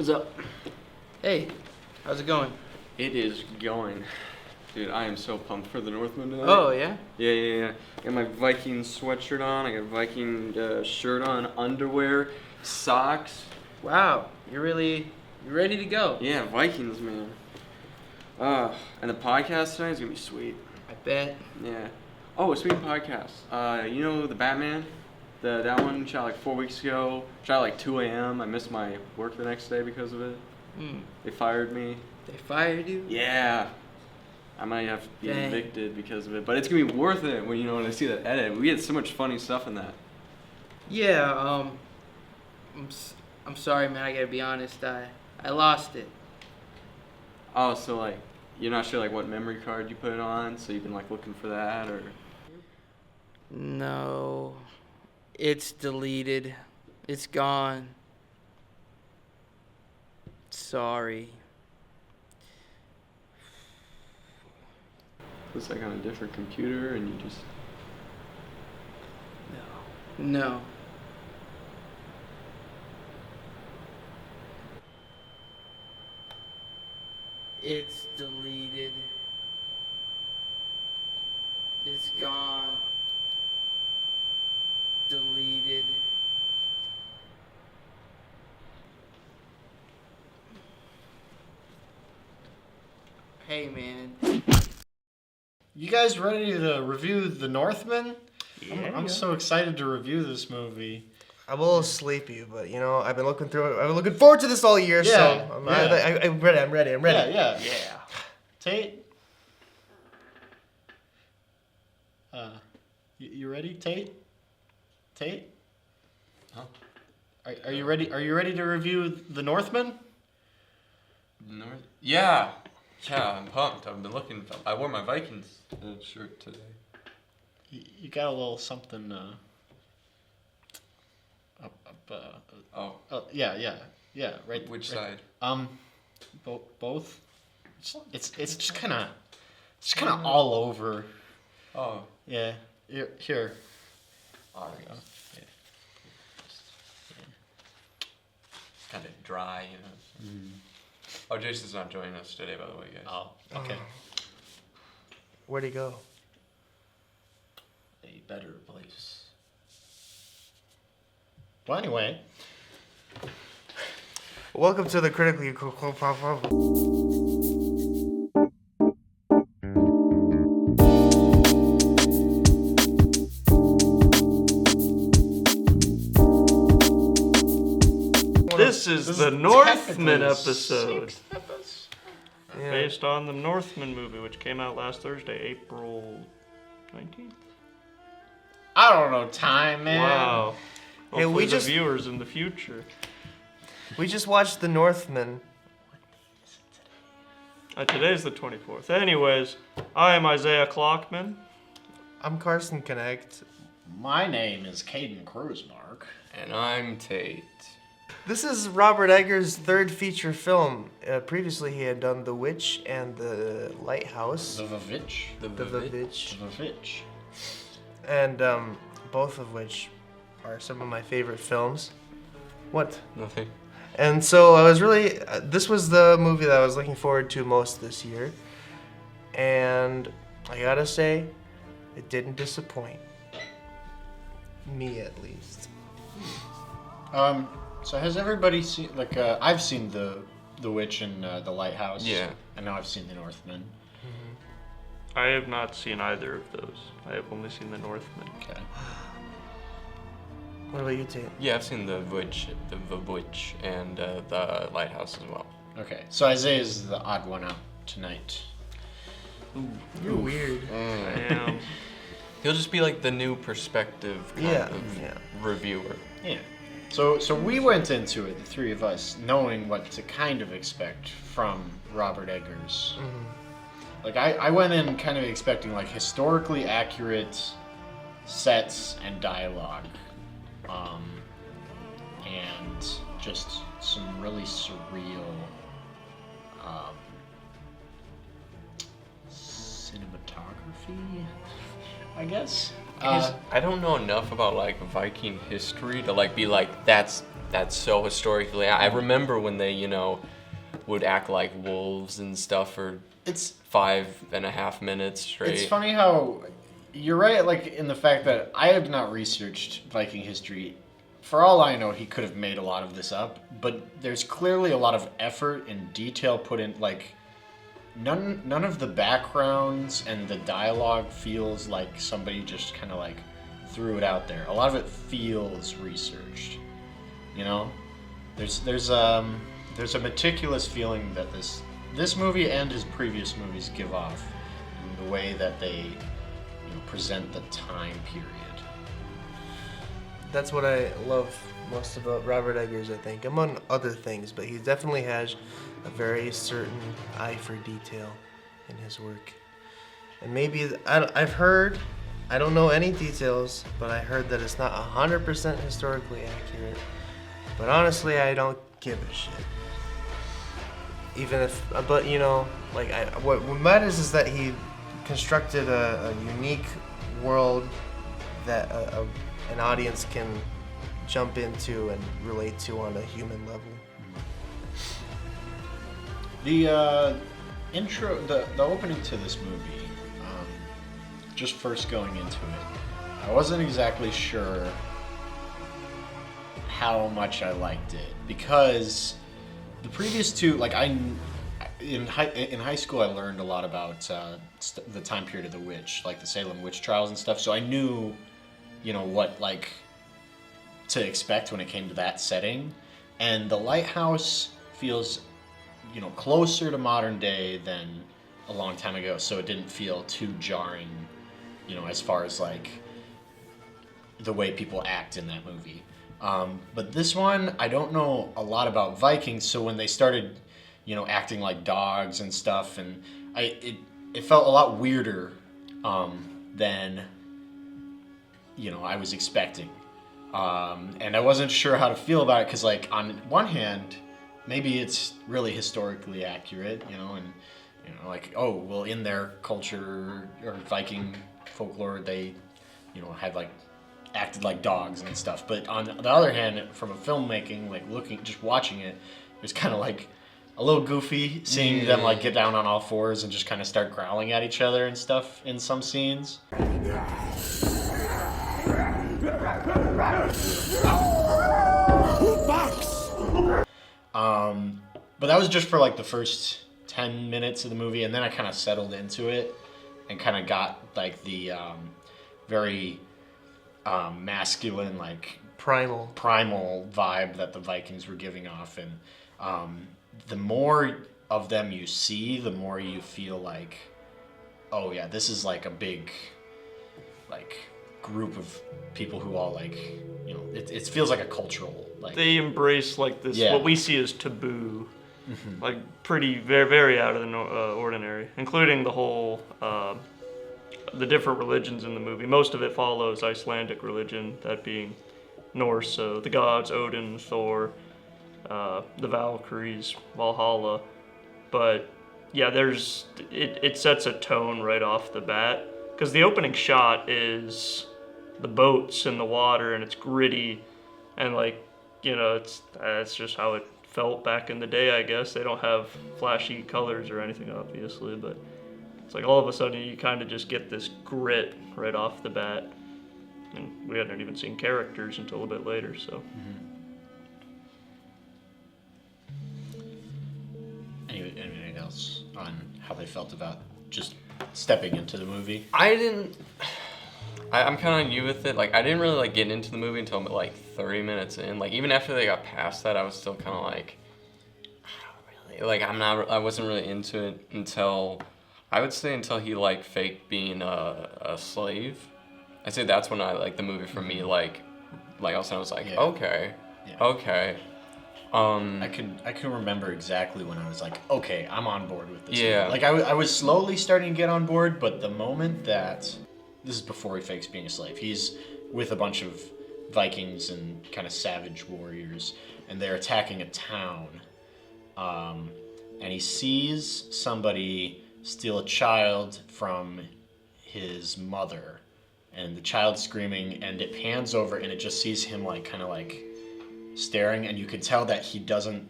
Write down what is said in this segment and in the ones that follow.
What's up? Hey, how's it going? It is going. Dude, I am so pumped for the Northman tonight. Oh, yeah? Yeah. I got my Viking sweatshirt on. I got a Viking shirt on, underwear, socks. Wow, you're ready to go. Yeah, Vikings, man. And the podcast tonight is going to be sweet. I bet. Yeah. Oh, speaking of podcasts, you know the Batman? That one shot like 4 weeks ago. Shot at like 2 a.m. I missed my work the next day because of it. They fired me. They fired you? Yeah. I might have to be evicted because of it, but it's gonna be worth it when when I see that edit. We had so much funny stuff in that. Yeah. I'm sorry, man. I gotta be honest. I lost it. Oh, so like you're not sure like what memory card you put it on, so you've been like looking for that or? No, it's deleted. It's gone. Sorry. It's like on a different computer, and you just. No. It's deleted. It's gone. Deleted. Hey, man. You guys ready to review The Northman? Yeah. I'm so excited to review this movie. I'm a little sleepy, but I've been looking through it. I've been looking forward to this all year, so I'm ready. Yeah. Tate? You ready, Tate? Tate? Huh? Are you ready? Are you ready to review The Northman? Yeah, I'm pumped. I've been looking. I wore my Vikings shirt today. You got a little something. Yeah. Right. Which right. side? Both. It's just kind of all over. Oh. Yeah. Here. All right. Yeah. Kind of dry, Oh, Jason's not joining us today, by the way, guys. Oh. Okay. Where'd he go? A better place. Well, anyway. Welcome to the critically. This is the Northman episode. Yeah. Based on the Northman movie, which came out last Thursday, April 19th. I don't know time, man. Wow. Hey, Hopefully we the just- viewers in the future. We just watched The Northman. Today's the 24th. Anyways, I am Isaiah Clockman. I'm Carson Connect. My name is Kaden Cruzmark. And I'm Tate. This is Robert Eggers' third feature film. Previously, he had done The Witch and The Lighthouse. The Vavitch. The Vavitch. The Vavitch. And both of which are some of my favorite films. What? Nothing. And so I was really, this was the movie that I was looking forward to most this year. And I gotta say, it didn't disappoint. Me, at least. So has everybody seen, I've seen The Witch and The Lighthouse. Yeah. And now I've seen The Northman. I have not seen either of those. I have only seen the Northman. Okay. What about you, Tate? Yeah, I've seen the Witch, and the Lighthouse as well. Okay. So Isaiah's the odd one out tonight. You're weird. I am. He'll just be like the new perspective kind of reviewer. Yeah. So we went into it, the three of us, knowing what to kind of expect from Robert Eggers. Like I went in kind of expecting like historically accurate sets and dialogue, and just some really surreal cinematography, I guess. I don't know enough about like Viking history to like be like that's so historically. I remember when they would act like wolves and stuff for It's 5.5 minutes straight. It's funny how you're right, like in the fact that I have not researched Viking history. For all I know, he could have made a lot of this up, but there's clearly a lot of effort and detail put in. Like none of the backgrounds and the dialogue feels like somebody just kind of like threw it out there. A lot of it feels researched. You know, there's a meticulous feeling that this movie and his previous movies give off in the way that they present the time period. That's what I love most about Robert Eggers, I think, among other things, but he definitely has a very certain eye for detail in his work. And maybe, I've heard, I don't know any details, but I heard that it's not 100% historically accurate. But honestly, I don't give a shit. Even if, but what matters is that he constructed a unique world that an audience can jump into and relate to on a human level. The intro, the opening to this movie, just first going into it, I wasn't exactly sure how much I liked it because the previous two, like in high school, I learned a lot about the time period of the witch, like the Salem witch trials and stuff. So I knew, what like to expect when it came to that setting. And the lighthouse feels, closer to modern day than a long time ago. So it didn't feel too jarring, as far as like the way people act in that movie. But this one, I don't know a lot about Vikings, so when they started, acting like dogs and stuff, and it felt a lot weirder than, I was expecting. And I wasn't sure how to feel about it, because, like, on one hand, maybe it's really historically accurate, and, like, oh, well, in their culture or Viking folklore, they, had, like, acted like dogs and stuff. But on the other hand, from a filmmaking, like just watching it, it was kind of like a little goofy seeing them like get down on all fours and just kind of start growling at each other and stuff in some scenes. But that was just for like the first 10 minutes of the movie, and then I kind of settled into it and kind of got like the very masculine, like Primal vibe that the Vikings were giving off, and the more of them you see, the more you feel like, oh yeah, this is like a big, like, group of people who all like, it feels like a cultural, like, they embrace like this what we see as taboo, like pretty very out of the ordinary, including the whole. The different religions in the movie. Most of it follows Icelandic religion, that being Norse, so the gods, Odin, Thor, the Valkyries, Valhalla. But yeah, it sets a tone right off the bat, because the opening shot is the boats in the water, and it's gritty, and like, it's just how it felt back in the day, I guess. They don't have flashy colors or anything, obviously, but it's like all of a sudden you kind of just get this grit right off the bat, and we hadn't even seen characters until a bit later. So. Anything else on how they felt about just stepping into the movie? I'm kind of on you with it. Like, I didn't really like get into the movie until like 30 minutes in. Like, even after they got past that, I was still kind of like, I don't really, like, I wasn't really into it until. I would say until he like faked being a slave. I'd say that's when I like the movie for me. Like all of a sudden I was like, okay. I can remember exactly when I was like, okay, I'm on board with this. Yeah. Like I was slowly starting to get on board, but the moment that this is before he fakes being a slave, he's with a bunch of Vikings and kind of savage warriors, and they're attacking a town, and he sees somebody steal a child from his mother, and the child's screaming, and it pans over and it just sees him like kind of like staring, and you can tell that he doesn't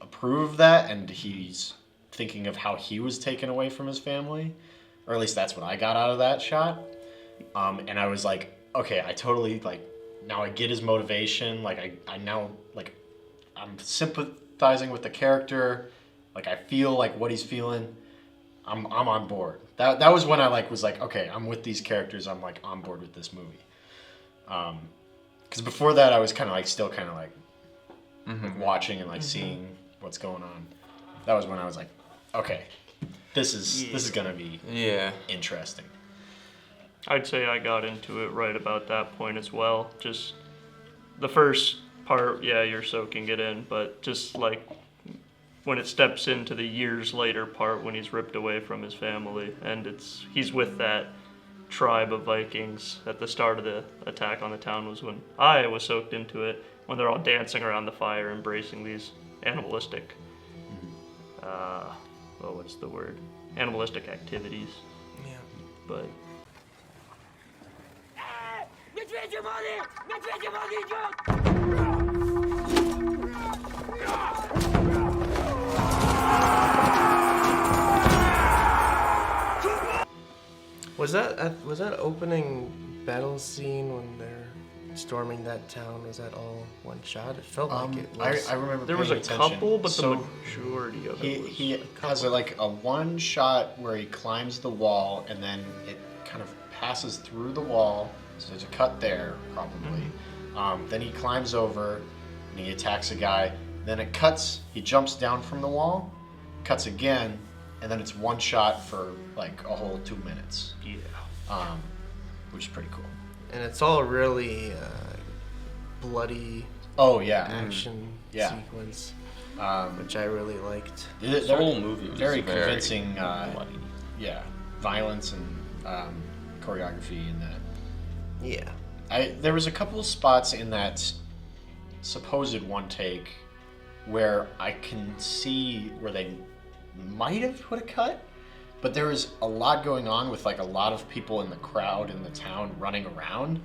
approve of that, and he's thinking of how he was taken away from his family, or at least that's what I got out of that shot. And I was like, okay, I totally like, now I get his motivation. Like I now like, I'm sympathizing with the character. Like I feel like what he's feeling. I'm on board. That was when I like was like, okay, I'm with these characters. I'm like on board with this movie. Because before that, I was kind of like still kind of like watching and like seeing what's going on. That was when I was like, okay, this is gonna be interesting. I'd say I got into it right about that point as well. Just the first part, yeah, you're soaking it in, but just like when it steps into the years later part when he's ripped away from his family and he's with that tribe of Vikings at the start of the attack on the town was when I was soaked into it, when they're all dancing around the fire, embracing these animalistic, what's the word? Animalistic activities. Yeah. But Was that opening battle scene when they're storming that town? Was that all one shot? It felt like it was. I remember there was a paying attention. couple, but So the majority of it was. he has like a one shot where he climbs the wall and then it kind of passes through the wall. So there's a cut there probably. Then he climbs over and he attacks a guy. Then it cuts. He jumps down from the wall, cuts again, and then it's one shot for like a whole 2 minutes. Yeah. Which is pretty cool. And it's all really bloody Oh yeah. action Yeah. sequence, Um, which I really liked. The whole movie was very convincing. bloody. Yeah, violence and choreography in that. Yeah. There was a couple of spots in that supposed one take where I can see where they might have put a cut, but there was a lot going on with like a lot of people in the crowd in the town running around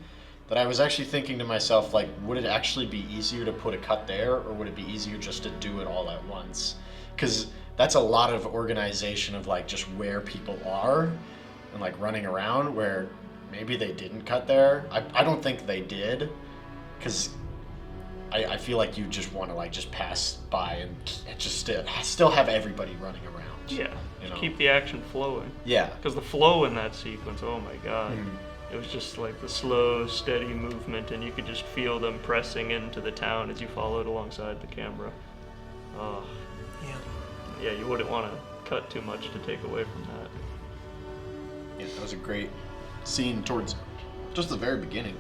that I was actually thinking to myself, like, would it actually be easier to put a cut there, or would it be easier just to do it all at once? Because that's a lot of organization of like just where people are and like running around, where maybe they didn't cut there. I don't think they did, because I feel like you just want to like just pass by and just still have everybody running around. Yeah. You know? Keep the action flowing. Yeah. Because the flow in that sequence, oh my god. It was just like the slow, steady movement, and you could just feel them pressing into the town as you followed alongside the camera. Oh. Yeah. Yeah, you wouldn't want to cut too much to take away from that. Yeah, that was a great scene towards just the very beginning.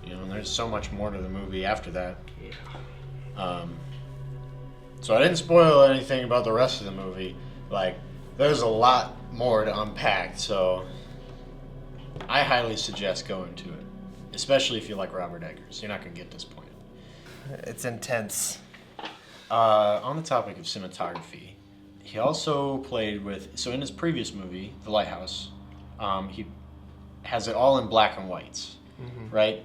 You know, and there's so much more to the movie after that. Yeah. So I didn't spoil anything about the rest of the movie. Like, there's a lot more to unpack, so I highly suggest going to it, especially if you like Robert Eggers. You're not going to get disappointed. It's intense. On the topic of cinematography, he also played with, so in his previous movie, The Lighthouse, he has it all in black and whites, right?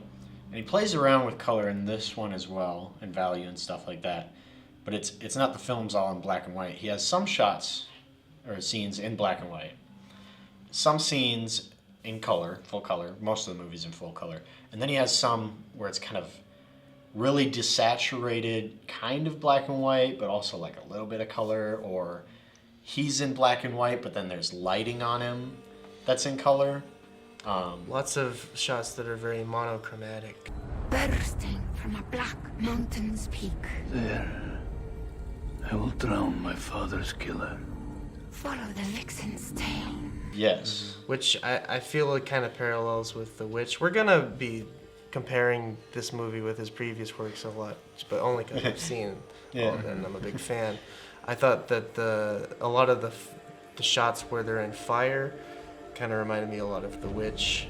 And he plays around with color in this one as well, and value and stuff like that. But it's not the film's all in black and white. He has some shots or scenes in black and white, some scenes in color, full color. Most of the movie's in full color, and then he has some where it's kind of really desaturated, kind of black and white, but also like a little bit of color, or he's in black and white, but then there's lighting on him that's in color. Lots of shots that are very monochromatic. Bursting from a black mountain's peak. There, I will drown my father's killer. Follow the vixen's tail. Yes. Which I feel it kind of parallels with The Witch. We're gonna be comparing this movie with his previous works a lot, but only because I've seen all of it and I'm a big fan. I thought that a lot of the shots where they're in fire kind of reminded me a lot of The Witch,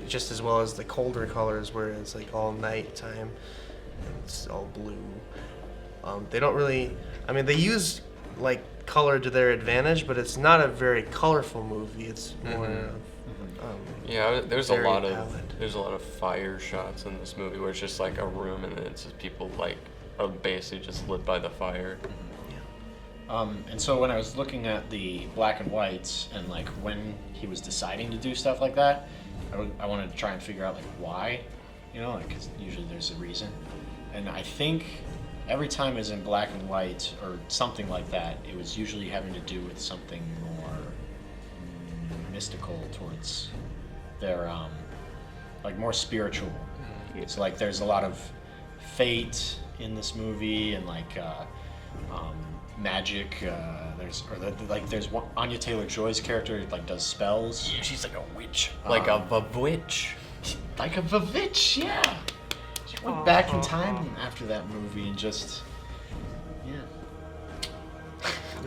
just as well as the colder colors where it's like all nighttime and it's all blue. They don't really, I mean, they use like color to their advantage, but it's not a very colorful movie. It's more Yeah, there's very a lot valid. of fire shots in this movie where it's just like a room and then it's just people like are basically just lit by the fire. And so when I was looking at the black and whites and like when he was deciding to do stuff like that, I wanted to try and figure out like why, like because usually there's a reason, and I think every time it's in black and white or something like that, it was usually having to do with something more mystical towards their like more spiritual. So like there's a lot of fate in this movie and like magic. There's one, Anya Taylor-Joy's character like does spells. Yeah, she's like a witch, like a witch, like a witch. Yeah, she went back in time after that movie and just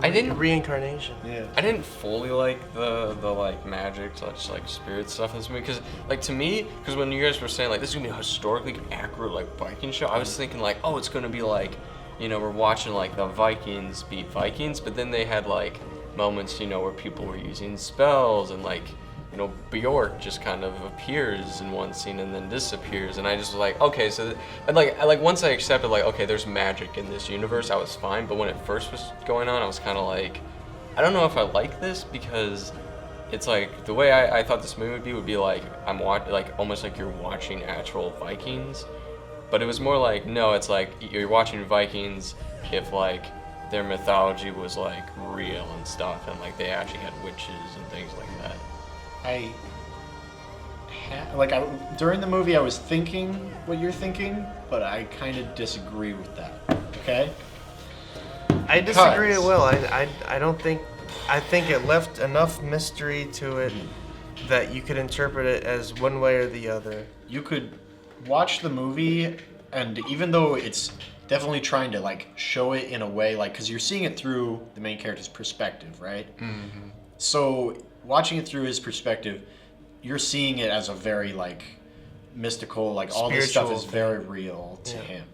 I didn't reincarnation. yeah. I didn't fully like the like magic / like spirit stuff in this movie because like to me, because when you guys were saying like this is gonna be a historically accurate like Viking show, I was thinking like, oh, it's gonna be like, we're watching like the Vikings beat Vikings, but then they had like moments where people were using spells and like Bjork just kind of appears in one scene and then disappears, and I just was like, okay, so like once I accepted like, okay, there's magic in this universe, I was fine. But when it first was going on, I was kind of like, I don't know if I like this because it's like the way I thought this movie would be like I'm like almost like you're watching actual Vikings, but it was more like no, it's like you're watching Vikings if like their mythology was like real and stuff, and like they actually had witches and things like that. During the movie I was thinking what you're thinking, but I kind of disagree with that. Okay? I disagree as well. I don't think. I think it left enough mystery to it that you could interpret it as one way or the other. You could watch the movie, and even though it's definitely trying to like show it in a way like, because you're seeing it through the main character's perspective, right? Mm-hmm. So watching it through his perspective, you're seeing it as a very like mystical, like all this stuff is very real to him.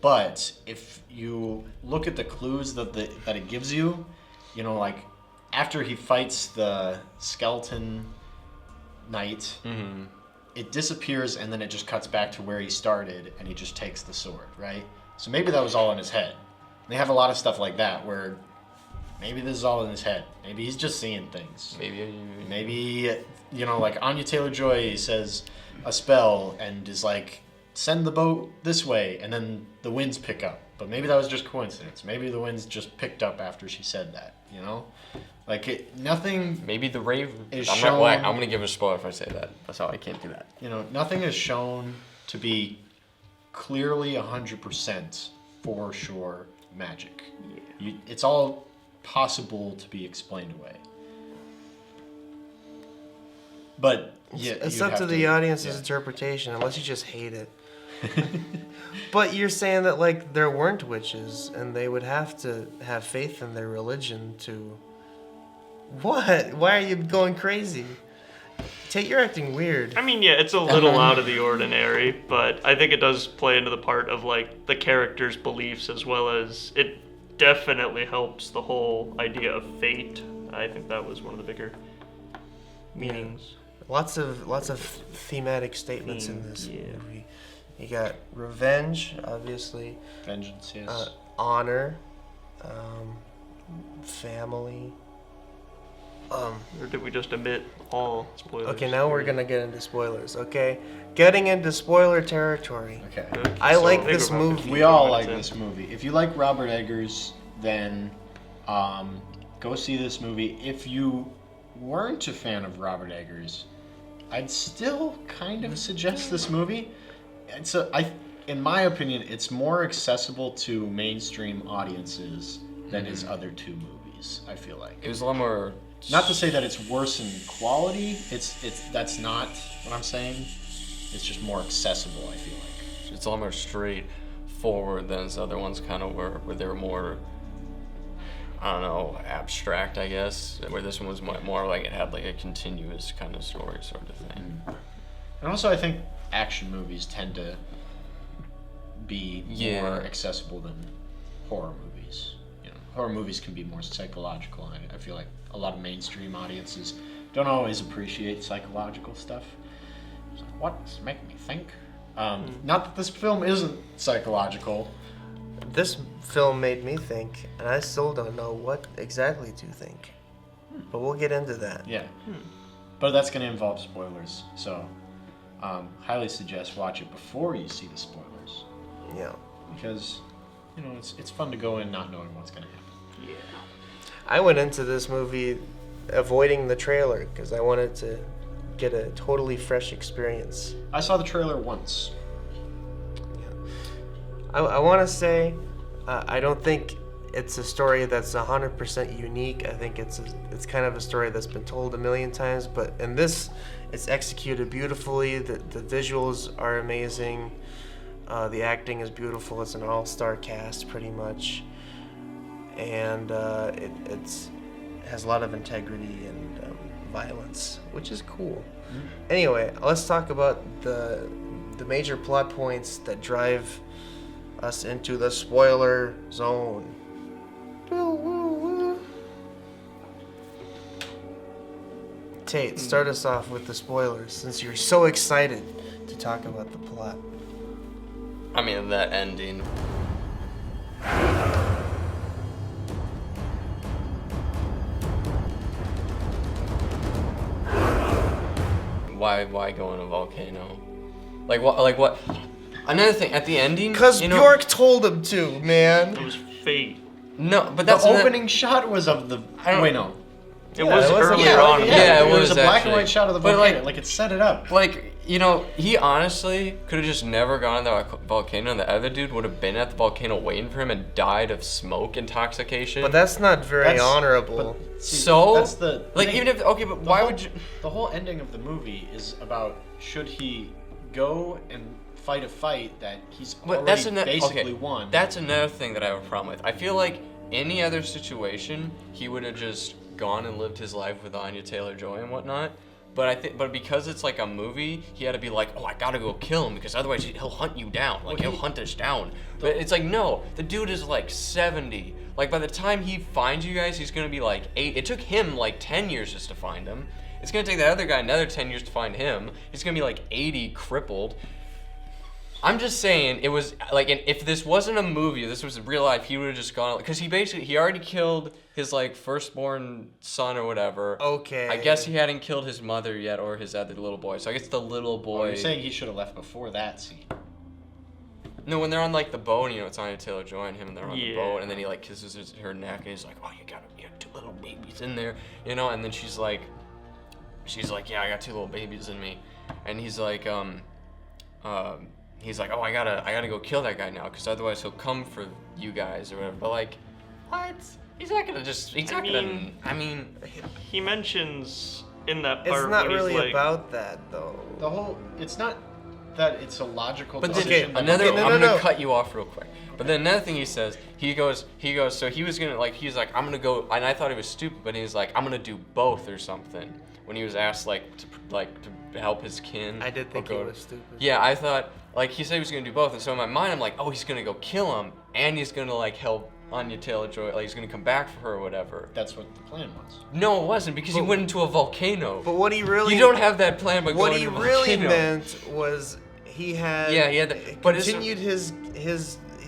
But if you look at the clues that it gives you, like after he fights the skeleton knight, it disappears and then it just cuts back to where he started and he just takes the sword, right? So maybe that was all in his head. They have a lot of stuff like that where maybe this is all in his head. Maybe he's just seeing things. Maybe like Anya Taylor-Joy says a spell and is like, send the boat this way, and then the winds pick up. But maybe that was just coincidence. Maybe the winds just picked up after she said that, Like nothing. Maybe the raven is I'm shown. I'm gonna give a spoiler if I say that. That's how I can't do that. Nothing is shown to be clearly 100% for sure magic. Yeah. It's all possible to be explained away. But it's up to the audience's interpretation, unless you just hate it. But you're saying that like there weren't witches, and they would have to have faith in their religion to. What? Why are you going crazy? Tate, you're acting weird. I mean, yeah, it's a little out of the ordinary, but I think it does play into the part of like the character's beliefs, as well as it definitely helps the whole idea of fate. I think that was one of the bigger meanings. Lots of thematic statements in this movie. You got revenge, obviously. Vengeance, yes. Honor, family. Or did we just omit all spoilers? Okay, now we're gonna get into spoilers. Okay, getting into spoiler territory. Okay. I like this movie. We all like this movie. If you like Robert Eggers, then go see this movie. If you weren't a fan of Robert Eggers, I'd still kind of suggest this movie. In my opinion, it's more accessible to mainstream audiences than his other two movies. I feel like it was a lot more. Not to say that it's worse in quality. That's not what I'm saying. It's just more accessible. I feel like it's a lot more straightforward than his other ones kind of were, where they were more. I don't know, abstract, I guess. Where this one was more like it had like a continuous kind of story sort of thing. And also, I think action movies tend to be more accessible than horror movies. Horror movies can be more psychological, and I feel like a lot of mainstream audiences don't always appreciate psychological stuff. It's like, what does it make me think? Not that this film isn't psychological. This film made me think, and I still don't know what exactly to think. But we'll get into that. Yeah. But that's going to involve spoilers, so highly suggest watch it before you see the spoilers. Yeah. Because, it's fun to go in not knowing what's going to happen. Yeah. I went into this movie avoiding the trailer because I wanted to get a totally fresh experience. I saw the trailer once. I want to say, I don't think it's a story that's 100% unique. I think it's kind of a story that's been told a million times, but in this, it's executed beautifully. The visuals are amazing. The acting is beautiful. It's an all-star cast, pretty much, and it has a lot of integrity and violence, which is cool. Anyway, let's talk about the major plot points that drive us into the spoiler zone. Tate, start us off with the spoilers since you're so excited to talk about the plot. I mean, that ending. Why go in a volcano? Like what? Another thing, at the ending... Because Bjork told him to, man. It was fate. No, but that's... The opening shot was of the... Wait, no. It was it was earlier on. Yeah, it was a black and actually. white shot of the But, volcano. Like, it set it up. Like, he honestly could have just never gone in the volcano, and the other dude would have been at the volcano waiting for him and died of smoke intoxication. But that's not very honorable. See, so... That's the... Like, thing. even if... Okay, but why would you... The whole ending of the movie is about should he go and fight a fight that he's already basically won. That's another thing that I have a problem with. I feel like any other situation, he would have just gone and lived his life with Anya Taylor-Joy and whatnot. But because it's like a movie, he had to be like, oh, I gotta go kill him because otherwise he'll hunt you down. Like, he'll hunt us down. But it's like, no, the dude is like 70. Like, by the time he finds you guys, he's gonna be like 8. It took him like 10 years just to find him. It's gonna take that other guy another 10 years to find him. He's gonna be like 80, crippled. I'm just saying, it was like, if this wasn't a movie, this was real life, he would have just gone, because he already killed his like firstborn son or whatever. Okay. I guess he hadn't killed his mother yet or his other little boy. So I guess the little boy. You're saying he should have left before that scene. No, when they're on like the boat, it's Anya Taylor-Joy and him, and they're on the boat, and then he like kisses her neck, and he's like, oh, you got 2 little babies in there, and then she's like, yeah, I got 2 little babies in me, and he's like, he's like, oh, I gotta go kill that guy now, because otherwise he'll come for you guys or whatever. But like, what? He's not gonna. I mean, he mentions in that part. It's not when really he's like, about that though. It's not that it's a logical but decision. I'm gonna cut you off real quick. But then another thing he says, he goes, so he was gonna he's like, I'm gonna go, and I thought he was stupid, but he was like, I'm gonna do both or something. When he was asked to help his kin. I did think he was stupid. Yeah, I thought, he said he was gonna do both, and so in my mind I'm like, oh, he's gonna go kill him, and he's gonna help Anya Taylor-Joy, he's gonna come back for her or whatever. That's what the plan was. No, it wasn't, because he went into a volcano. But what he really... You don't have that plan by what going he into a really volcano. meant was he had continued his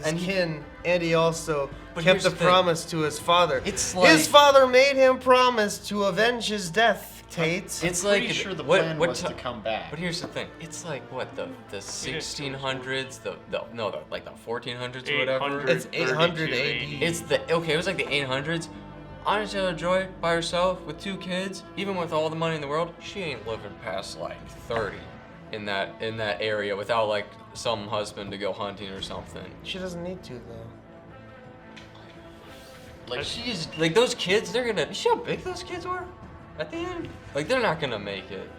kin, and he also kept the promise to his father. It's like, his father made him promise to avenge his death, Tate. It's I'm pretty sure the plan was to come back. But here's the thing. It's like what the 1600s, the 1400s or whatever. It's 800 AD. It was like the 800s. Anya Taylor-Joy by herself with 2 kids, even with all the money in the world, she ain't living past 30 in that area without some husband to go hunting or something. She doesn't need to though. She's those kids. They're gonna. You see how big those kids were at the end? They're not gonna make it.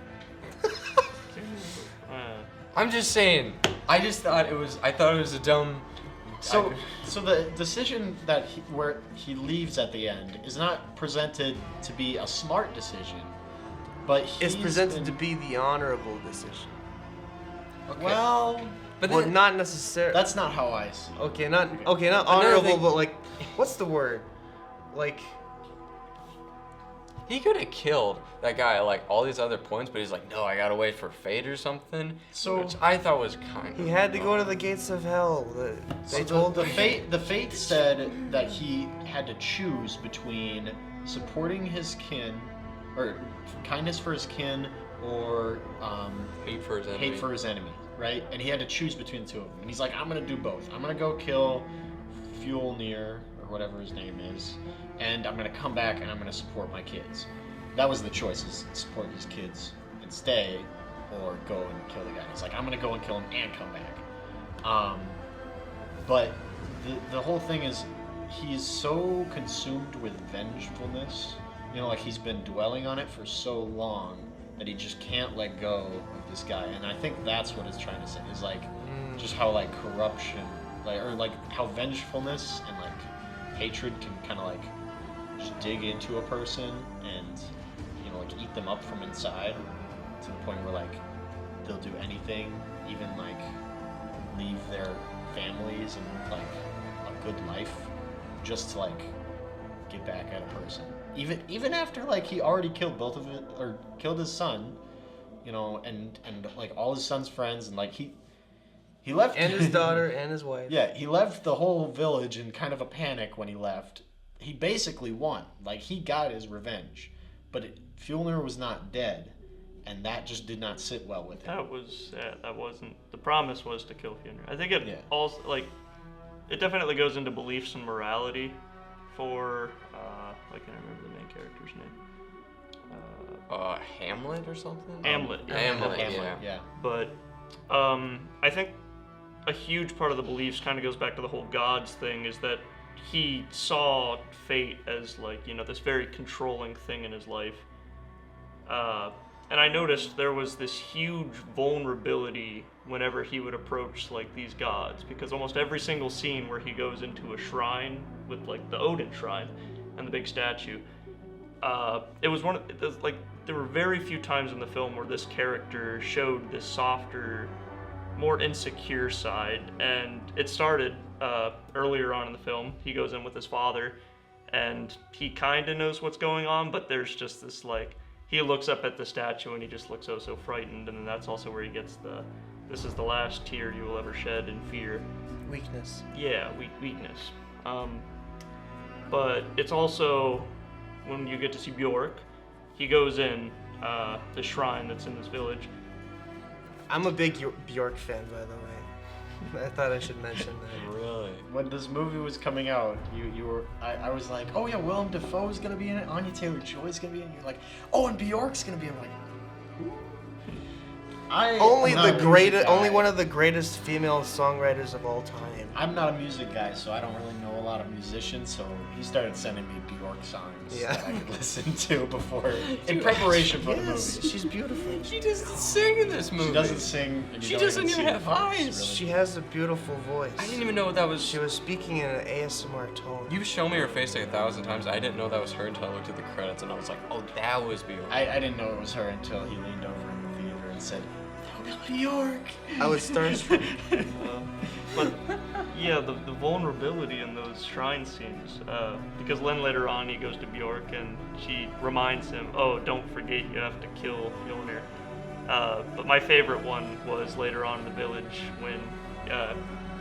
I'm just saying. I thought it was a dumb. So the decision where he leaves at the end is not presented to be a smart decision, but it's presented to be the honorable decision. Okay. Well, not necessarily. That's not how I see it. Okay, not honorable, but what's the word? He could have killed that guy at like all these other points, but he's like, no, I gotta wait for fate or something. So- which I thought was kind of. He had to go to the gates of hell. They told the him. fate said that he had to choose between supporting his kin, or kindness for his kin, or Hate for his enemy. hate for his enemy, right? And he had to choose between the two of them. And he's like, I'm gonna do both. I'm gonna go kill Fjolnir, or whatever his name is, and I'm gonna come back and I'm gonna support my kids. That was the choice: is support his kids and stay, or go and kill the guy. He's like, I'm gonna go and kill him and come back. But the whole thing is, he's so consumed with vengefulness. You know, like he's been dwelling on it for so long that he just can't let go of this guy. And I think that's what it's trying to say, is like just how like corruption, like, or like how vengefulness and like hatred can kind of like just dig into a person and, you know, like eat them up from inside to the point where like they'll do anything, even like leave their families and like a good life just to like get back at a person. Even after like he already killed both of it, or killed his son, you know, and like all his son's friends, and like he left, And his daughter and his wife. Yeah, he left the whole village in kind of a panic when he left. He basically won. Like he got his revenge, but Fjolnir was not dead, and that just did not sit well with him. That wasn't the promise. Was to kill Fjolnir. I think it Yeah. also like it definitely goes into beliefs and morality for I can't remember the main character's name. Hamlet or something? Hamlet. Yeah. Hamlet, Hamlet, yeah. But I think a huge part of the beliefs kind of goes back to the whole gods thing, is that he saw fate as like, you know, this very controlling thing in his life. And I noticed there was this huge vulnerability whenever he would approach like these gods, because almost every single scene where he goes into a shrine with like the Odin shrine and the big statue, it was like there were very few times in the film where this character showed this softer, more insecure side. And it started earlier on in the film. He goes in with his father and he kind of knows what's going on, but there's just this like, he looks up at the statue and he just looks so frightened, and then that's also where he gets this is the last tear you will ever shed in fear. Weakness. Yeah, weakness. But it's also when you get to see Bjork, he goes in the shrine that's in this village. I'm a big Bjork fan, by the way. I thought I should mention that. Really? When this movie was coming out, I was like, oh yeah, Willem Dafoe's gonna be in it, Anya Taylor-Joy's gonna be in it. You're like, oh, and Bjork's gonna be in it. I'm like, who? Only Only one of the greatest female songwriters of all time. I'm not a music guy, so I don't really know a lot of musicians. So he started sending me Bjork songs that I could listen to before, in preparation for the movie. She's beautiful. She doesn't sing in this movie. She doesn't sing. And you She don't doesn't even see have her face, eyes. really. She has a beautiful voice. I didn't even know what that was. She was speaking in an ASMR tone. You've shown me her face like 1,000 times. I didn't know that was her until I looked at the credits and I was like, oh, that was Bjork. I didn't know it was her until he leaned over in the theater and said, "That was Bjork." I was starstruck. But yeah, the vulnerability in those shrine scenes, because then later on he goes to Bjork and she reminds him, oh, don't forget you have to kill Mjolnir. But my favorite one was later on in the village when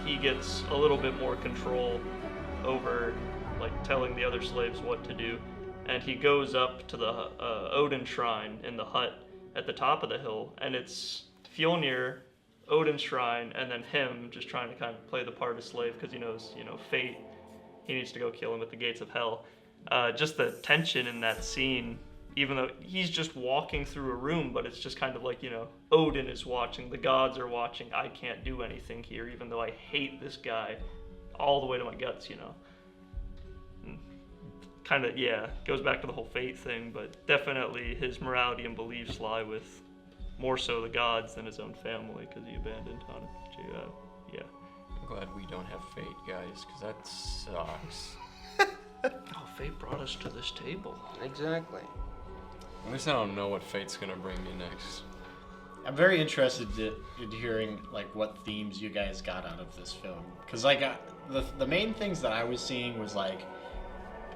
he gets a little bit more control over like telling the other slaves what to do, and he goes up to the Odin shrine in the hut at the top of the hill, and it's Fjolnir, Odin's shrine, and then him just trying to kind of play the part of slave because he knows, you know, fate. He needs to go kill him at the gates of hell. Just the tension in that scene, even though he's just walking through a room, but it's just kind of like, you know, Odin is watching, the gods are watching. I can't do anything here, even though I hate this guy all the way to my guts, you know. Kind of, yeah, goes back to the whole fate thing, but definitely his morality and beliefs lie with more so the gods than his own family, because he abandoned on it. Yeah. I'm glad we don't have fate, guys, because that sucks. Oh, fate brought us to this table. Exactly. At least I don't know what fate's gonna bring me next. I'm very interested in hearing like what themes you guys got out of this film, because like the main things that I was seeing was like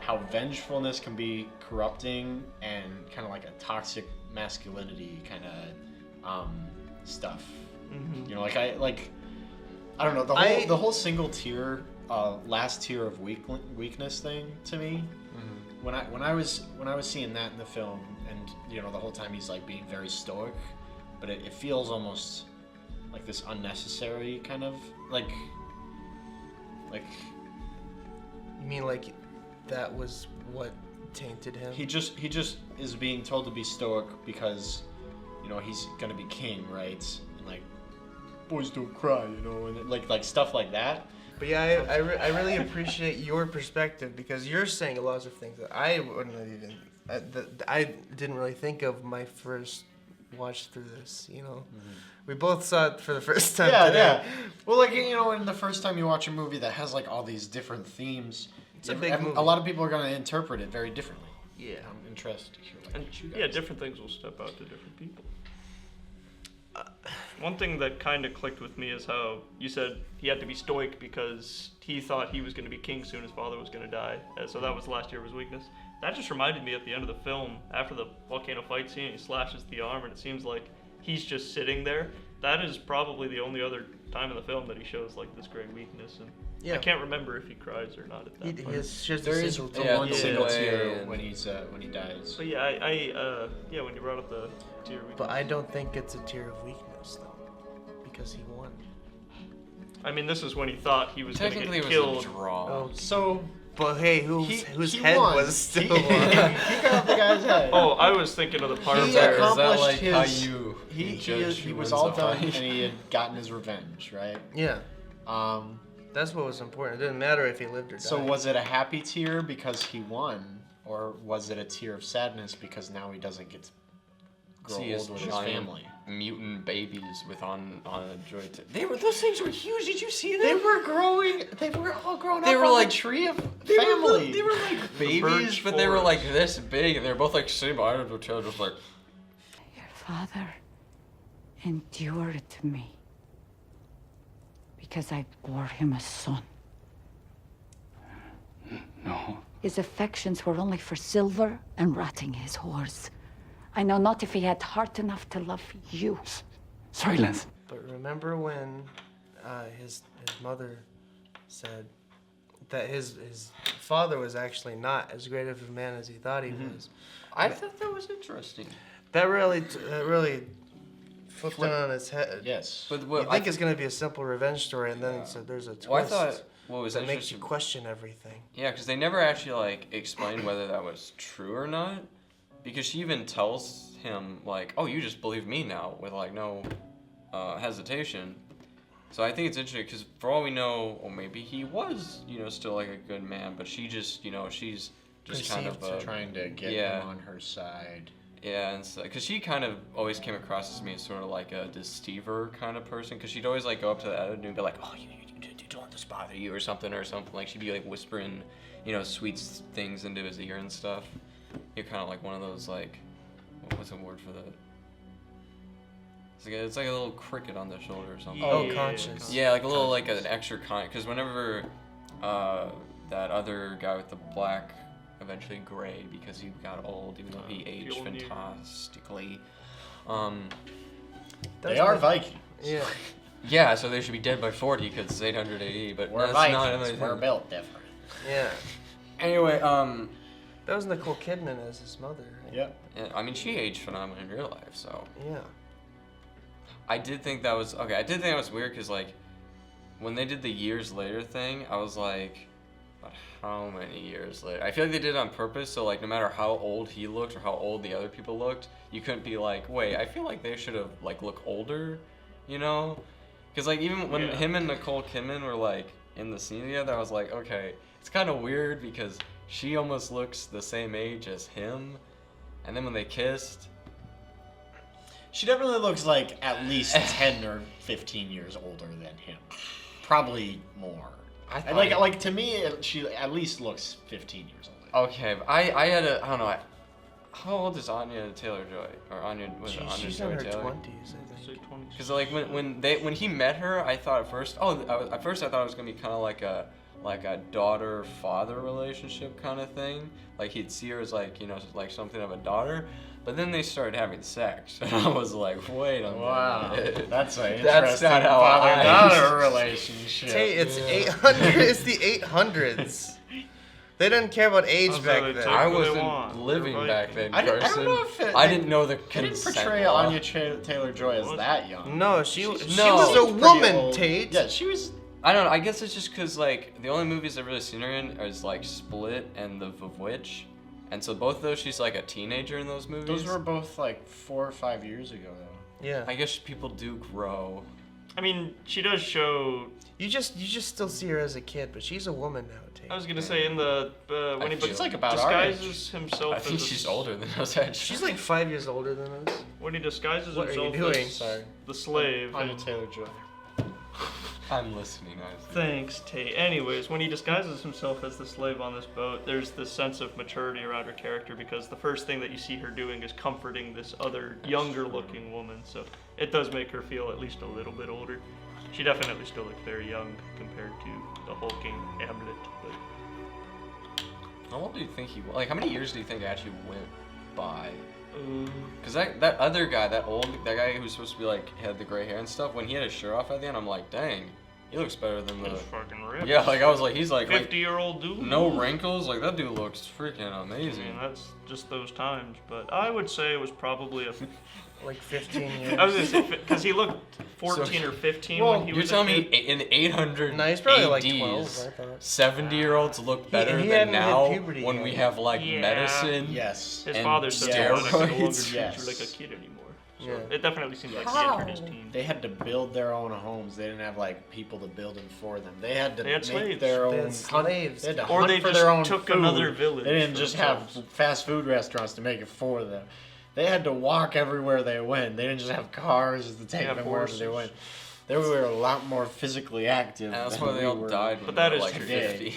how vengefulness can be corrupting and kind of like a toxic masculinity kind of stuff. You know, I don't know, the whole single tier, last tier of weakness thing to me. When I was seeing that in the film, and you know, the whole time he's like being very stoic, but it feels almost like this unnecessary kind of like. You mean like that was what tainted him? He just is being told to be stoic because, you know, he's gonna be king, right? And like, boys don't cry, you know, and like stuff like that. But yeah, I really appreciate your perspective, because you're saying a lot of things that I wouldn't have even, I didn't really think of my first watch through this, you know. We both saw it for the first time today. Yeah. Well, like, you know, when the first time you watch a movie that has like all these different themes, it's a big movie. A lot of people are gonna interpret it very differently. Yeah. I'm interested to hear what you guys. Yeah, different things will step out to different people. One thing that kind of clicked with me is how you said he had to be stoic because he thought he was going to be king soon, his father was going to die. So that was the last year of his weakness. That just reminded me at the end of the film, after the volcano fight scene, he slashes the arm and it seems like he's just sitting there. That is probably the only other time in the film that he shows like this great weakness. And I can't remember if he cries or not at that point. There is one single tear when he dies. But yeah, when you brought up the tear of weakness. But I don't think it's a tear of weakness though, because he won. I mean, this is when he thought he was going to get killed. Technically, it was a draw. Oh, so, but hey, whose head won. was still he got off the guy's head. Oh, I was thinking of the part He where accomplished like his. how you He was all done, and he had gotten his revenge, right? Yeah. That's what was important. It didn't matter if he lived or died. So was it a happy tear because he won, or was it a tear of sadness because now he doesn't get to grow old with his family? Mutant babies with on a droid. Those things were huge. Did you see them? They were growing. They were all grown They up were on like the tree of family. They were like babies, birch but they were forest. like this big, and they're both like sitting behind the hotel, just like. Your father endured me because I bore him a son. No. His affections were only for silver and ratting his horse. I know not if he had heart enough to love you. Silence. But remember when his mother said that his father was actually not as great of a man as he thought he was. I thought that was interesting. That really flipped it on its head. Yes. But You think it's going to be a simple revenge story, and then there's a twist Well, I thought what was that makes interesting. you question everything. Yeah, because they never actually like explained whether that was true or not. Because she even tells him like, "Oh, you just believe me now," with like no hesitation. So I think it's interesting because for all we know, or maybe he was, you know, still like a good man, but she just, you know, she's just kind of trying to get him on her side. Yeah, and so, because she kind of always came across as me as sort of like a deceiver kind of person, because she'd always like go up to the editor and be like, "Oh, you don't let this bother you," or something. Like she'd be like whispering, you know, sweet things into his ear and stuff. You're kind of like one of those like, what's the word for that? It's like a little cricket on the shoulder or something. Oh, conscience. Yeah, like a little like an extra because whenever that other guy with the black eventually gray because he got old, even though he aged fantastically. They are Vikings. Yeah. Yeah, so they should be dead by 40 because it's 800 AD, but We're that's Vikings. not We're built different. Yeah. Anyway, That was Nicole Kidman as his mother. Right? Yep. yeah, I mean, she aged phenomenally in real life, so. Yeah. I did think that was weird because like when they did the years later thing, I was like, but how many years later? I feel like they did it on purpose, so like no matter how old he looked or how old the other people looked, you couldn't be like, wait, I feel like they should have like looked older, you know? Because like even when him and Nicole Kidman were like in the scene together, I was like, okay, it's kind of weird because she almost looks the same age as him, and then when they kissed. She definitely looks like at least 10 or 15 years older than him. Probably more. Like to me, she at least looks 15 years older. Okay, I had a, I don't know, how old is Anya Taylor-Joy? Or Anya, was it Anya She's in her Joy-Taylor? 20s, I think. Because like when he met her, I thought at first, I thought it was gonna be kind of like a like a daughter-father relationship kind of thing. Like he'd see her as like, you know, like something of a daughter. But then they started having sex, and I was like, "Wait a minute, That's an interesting That's not how father-daughter relationship." Tate, it's 800. It's the 800s. They didn't care about age Also, back they then. took- I what they wasn't want. living They're back Viking. then, I don't Carson. know if I didn't know the They didn't consent portray law. Anya Taylor-Joy as that young. No, she was No. a She's pretty woman, old. Tate. Yeah, she was. I don't know. I guess it's just because like the only movies I've really seen her in is like Split and The Witch, and so both of those she's like a teenager in those movies. Those were both like 4 or 5 years ago, though. Yeah. I guess people do grow. I mean, she does show. You just still see her as a kid, but she's a woman now, Tate. I was gonna say in the when he feel- She's like about our age. disguises himself. I think as a she's s- older than us actually. She's like 5 years older than us. When he disguises What are you himself doing? as Sorry. the slave. Anya and- Taylor-Joy. I'm listening, guys. Thanks, Tate. Anyways, when he disguises himself as the slave on this boat, there's this sense of maturity around her character because the first thing that you see her doing is comforting this other younger-looking woman. So it does make her feel at least a little bit older. She definitely still looks very young compared to the hulking Hamlet. But How old do you think he was? Like, how many years do you think actually went by? uh, Because that other guy, that guy who's supposed to be like, had the gray hair and stuff, when he had his shirt off at the end, I'm like, dang, he looks better than the. he's fucking ripped. Yeah, like, I was like, he's like 50-year-old dude. no wrinkles. Like, that dude looks freaking I amazing. mean, that's just those times. But I would say it was probably a. Like 15 years. I was gonna say because he looked 14 or 15 when he You're was. telling a me kid. in 800 No, he's probably like ADs, 12, I thought. 70-year-olds look better he than hadn't hit now puberty when yet. we have like Yeah. medicine. Yes. His and father said that I could no longer steroids. treat Yes. you like a kid anymore. So Yeah. it definitely seems like he entered his teens. They had to build their own homes. They didn't have like people to build them for them. They had to They had make slaves. their They own had slaves. They had to Or hunt they for just their own took food. another village They didn't for just themselves. have fast food restaurants to make it for them. They had to walk everywhere they went. They didn't just have cars to take had them wherever they horses. went. They were a lot more physically active. And that's than why they we all were. died when But they that were is like true. 50.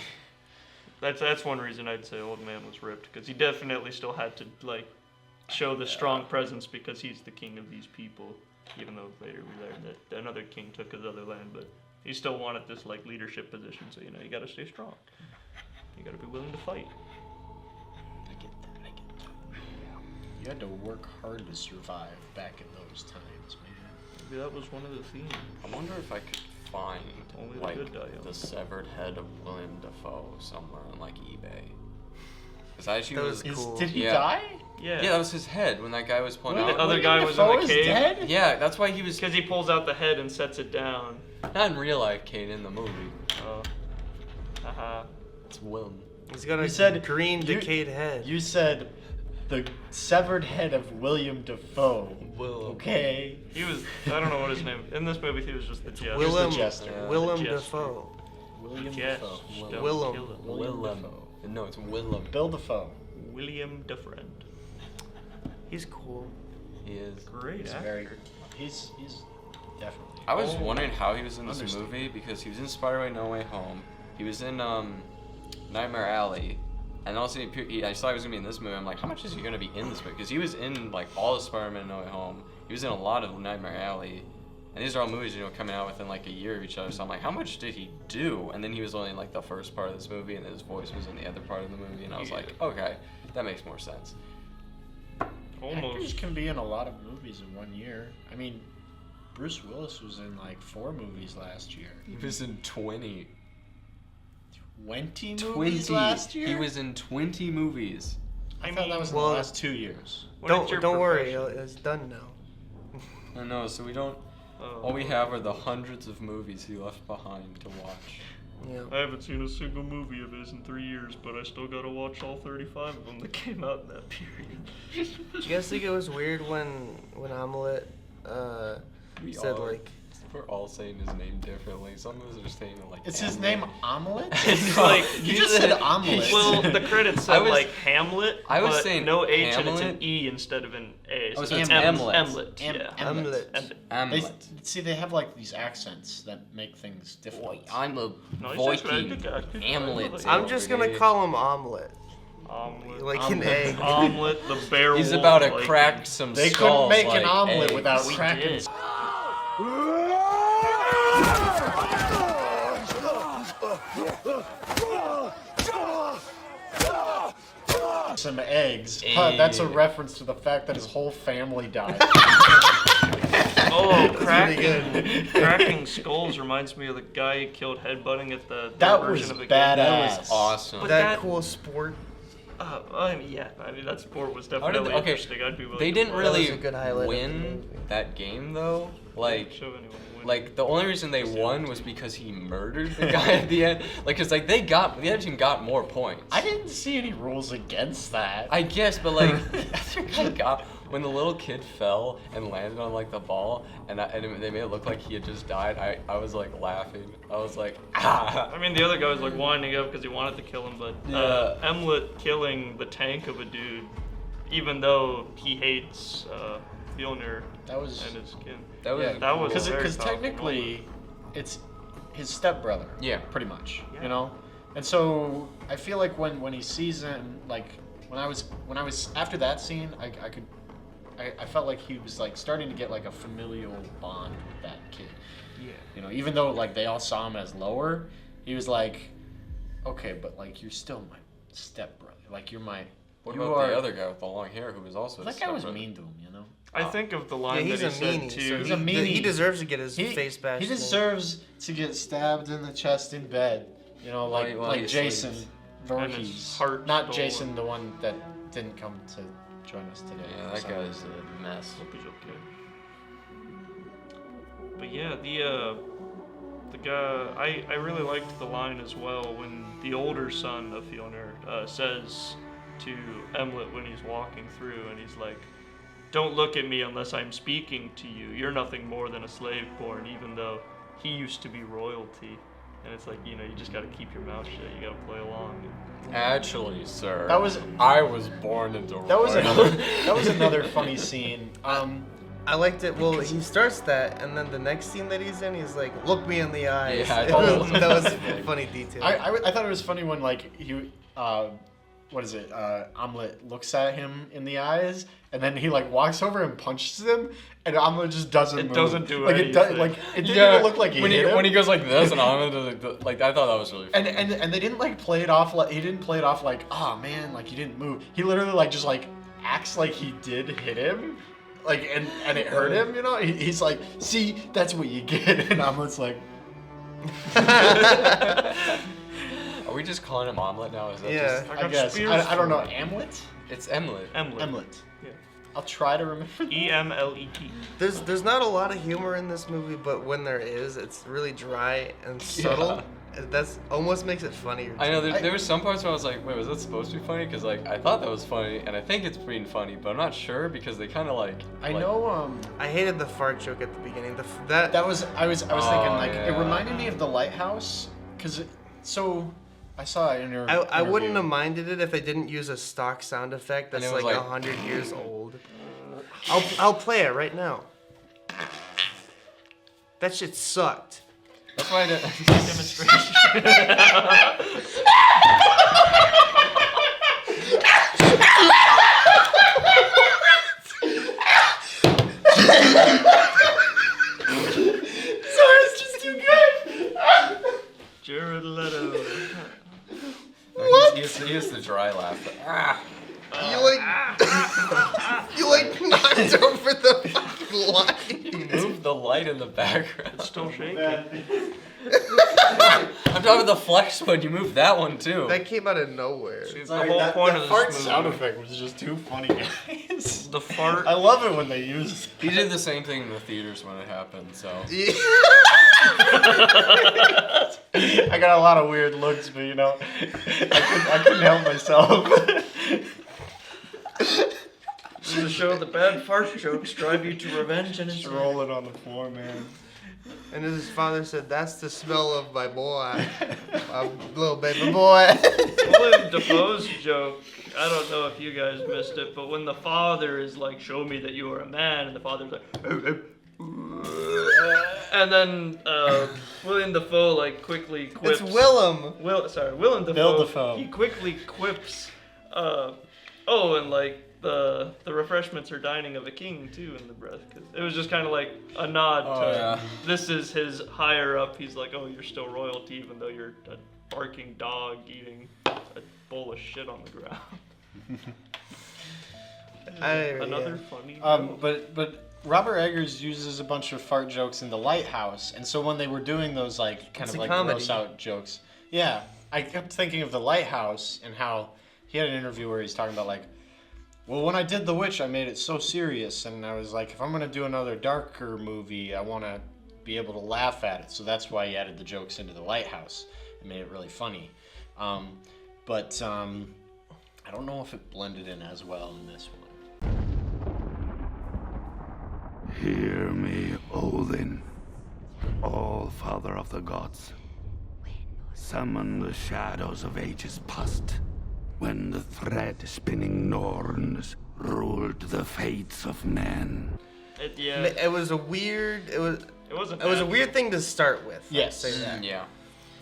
That's one reason I'd say Old Man was ripped because he definitely still had to like show the strong presence because he's the king of these people. Even though later we learned that another king took his other land, but he still wanted this like leadership position. So you know you got to stay strong. You got to be willing to fight. I get that. I get that. You had to work hard to survive back in those times, man. Maybe that was one of the themes. I wonder if I could find Only the like good die young. the severed head of William Dafoe somewhere on like eBay. Because I actually That was. was cool. Did he Yeah. die? Yeah. Yeah, that was his head when that guy was pulling The out. other guy was in Dafoe the is cave. dead? Yeah, that's why he was. Because he pulls out the head and sets it down. Not in real life, Kate, in the movie. Oh. Haha. It's Willem. He's got a You said- green you- decayed head. You said the severed head of William Dafoe. Willem. Okay. He was. I don't know what his name. In this movie, he was just the jester. Willem, the jester. Yeah. Willem The jester. Dafoe. William Yes. Dafoe. Don't Willem. kill him. Willem. Dafoe. No, it's Willem. Bill Dafoe. William DeFriend. He's cool. He is. Great He's actor. very. He's definitely. I was wondering how he was in this Understand. movie because he was in Spider-Man No Way Home. He was in Nightmare Alley. And also, I saw he was going to be in this movie. I'm like, how much is he going to be in this movie? Because he was in, like, all of Spider-Man No Way Home. He was in a lot of Nightmare Alley. And these are all movies, coming out within, like, a year of each other. So I'm like, how much did he do? And then he was only in, like, the first part of this movie, and his voice was in the other part of the movie. And I was like, okay, that makes more sense. Actors Almost. can be in a lot of movies in 1 year. I mean, Bruce Willis was in like 4 movies last year. He was in 20. 20 movies last year? He was in 20 movies. I I thought that mean, was in well, the last 2 years. when it's your Don't worry, profession- it's done now. I know, so we don't. Oh. All we have are the hundreds of movies he left behind to watch. Yeah. I haven't seen a single movie of his in 3 years, but I still gotta watch all 35 of them that came out in that period. Do you guys think it was weird when Omelette We said all- like We're all saying his name differently. Some of us are saying it like. It's his Hamlet. name Omelette? It's like You just said omelet. Well, the credits I said was- like Hamlet, I was but saying no H and it's Hamlet. an E instead of an A. I was So it's saying Hamlet. Hamlet. Yeah. Omelette? Hamlet. See, they have like these accents that make things difficult. I'm a No, he says Viking. Viking. Hamlet. I'm just gonna call him Omelette. Omelet. Like an egg. Omelet, the bear. He's wolf about to Viking. crack some They skulls couldn't make like an omelet eggs. without We cracking. did. Some eggs. Hey. Huh, that's a reference to the fact that his whole family died. Oh, cracking skulls reminds me of the guy who killed headbutting at the That version was of a badass. game. That was awesome. But that cool sport. I mean, that sport was How did definitely they- okay, interesting. I'd be willing They to didn't play. That was really a good highlight of the win movie. that game though. Like, Show anyone win. like the only reason they won was because he murdered the guy at the end. Like, cause like the other team got more points. I didn't see any rules against that. I guess, but like the other guy got when the little kid fell and landed on like the ball, and they made it look like he had just died. I was like laughing. I was like, ah. I mean, the other guy was like winding up because he wanted to kill him, but Yeah. Omelette killing the tank of a dude, even though he hates Fjolnir That was and his skin. That was yeah, that was a very because powerful technically, it's his stepbrother. Yeah. pretty much. Yeah. You know, and so I feel like when he sees him, like when I was after that scene, I felt like he was like starting to get like a familial bond with that kid. Yeah. You know, even though like they all saw him as lower, he was like, okay, but like you're still my stepbrother. Like you're my. What you about are, the other guy with the long hair who was also That his guy was stepbrother? mean to him, you know. I think of the Yeah, line he's that a he said meanie. too. So He's a meanie. he deserves to get his face bashed. He deserves to get stabbed in the chest in bed. You know, like While like he Jason sleeps. And his Voorhees. heart Not stolen. Jason, the one that didn't come to join us today. Yeah, for that some guy's reason. a mess. Hope he's okay. But yeah, the guy, I really liked the line as well when the older son of Fjolnir says to Omelette when he's walking through, and he's like, "Don't look at me unless I'm speaking to you. You're nothing more than a slave born, even though he used to be royalty." And it's like, you know, you just gotta keep your mouth shut. You gotta play along. Actually, sir, That I was born into That was royalty. another funny scene. I liked it. Well, he starts that, and then the next scene that he's in, he's like, "Look me in the eyes." Yeah, That was a funny detail. I thought it was funny when like he what is it? Omelette looks at him in the eyes, and then he like walks over and punches him, and Omelette just doesn't It move. doesn't do like anything. It didn't even look like he when hit him. when he goes like this and I'm like I thought that was really funny. And they didn't like play it off like he didn't play it off like, oh man, like he didn't move. He literally like just like acts like he did hit him, like and it hurt him. You know, he's like, see, that's what you get. And Omelette's like, Are we just calling him Omelette now? Is that Yeah. just... I guess I don't know, Amulet, It's Omelette. Amulet. Yeah. I'll try to remember. EMLET. There's not a lot of humor in this movie, but when there is, it's really dry and subtle. That's almost makes it funnier. I know there were some parts where I was like, wait, was that supposed to be funny? Because like I thought that was funny, and I think it's being funny, but I'm not sure because they kind of like. I know. I hated the fart joke at the beginning. That was I was thinking like it yeah. reminded me of the lighthouse because I saw an I wouldn't have minded it if they didn't use a stock sound effect that's And it was like like- 100 years old. I'll play it right now. That shit sucked. That's why I didn't. Demonstration. Sorry, it's just too good. Jared Leto. What? He has the dry laugh. But, You like knocked over the fucking line. Move the light in the background. It's still shaking. I'm talking about the flex one. You moved that one too. That came out of nowhere. The whole point of fart this sound movie. effect was just too funny, guys. The fart. I love it when they use. He did the same thing in the theaters when it happened. So. I got a lot of weird looks, but you know, I couldn't help myself. To show the bad fart jokes drive you to revenge and Just roll it on the floor, man. And his father said, "That's the smell of my boy, my little baby boy." William Dafoe's joke, I don't know if you guys missed it, but when the father is like, "Show me that you are a man," and the father's like, and then William Dafoe like quickly quips. It's Willem. Willem Dafoe. Bill Dafoe. He quickly quips, and like the refreshments are dining of a king too in the breath, because it was just kind of like a nod to yeah. this is his higher up. He's like, oh, you're still royalty even though you're a barking dog eating a bowl of shit on the ground. Another funny. But Robert Eggers uses a bunch of fart jokes in The Lighthouse, and so when they were doing those like kind It's of a like comedy. gross out jokes, yeah, I kept thinking of The Lighthouse and how he had an interview where he's talking about like, well, when I did The Witch, I made it so serious, and I was like, if I'm gonna do another darker movie, I want to be able to laugh at it, so that's why he added the jokes into The Lighthouse and made it really funny. But I don't know if it blended in as well in this one. Hear me, Odin, all-father of the gods. Summon the shadows of ages past, when the thread-spinning Norns ruled the fates of men. It was a weird. It was wasn't. a weird thing to start with. Yes. I'd say that. Yeah.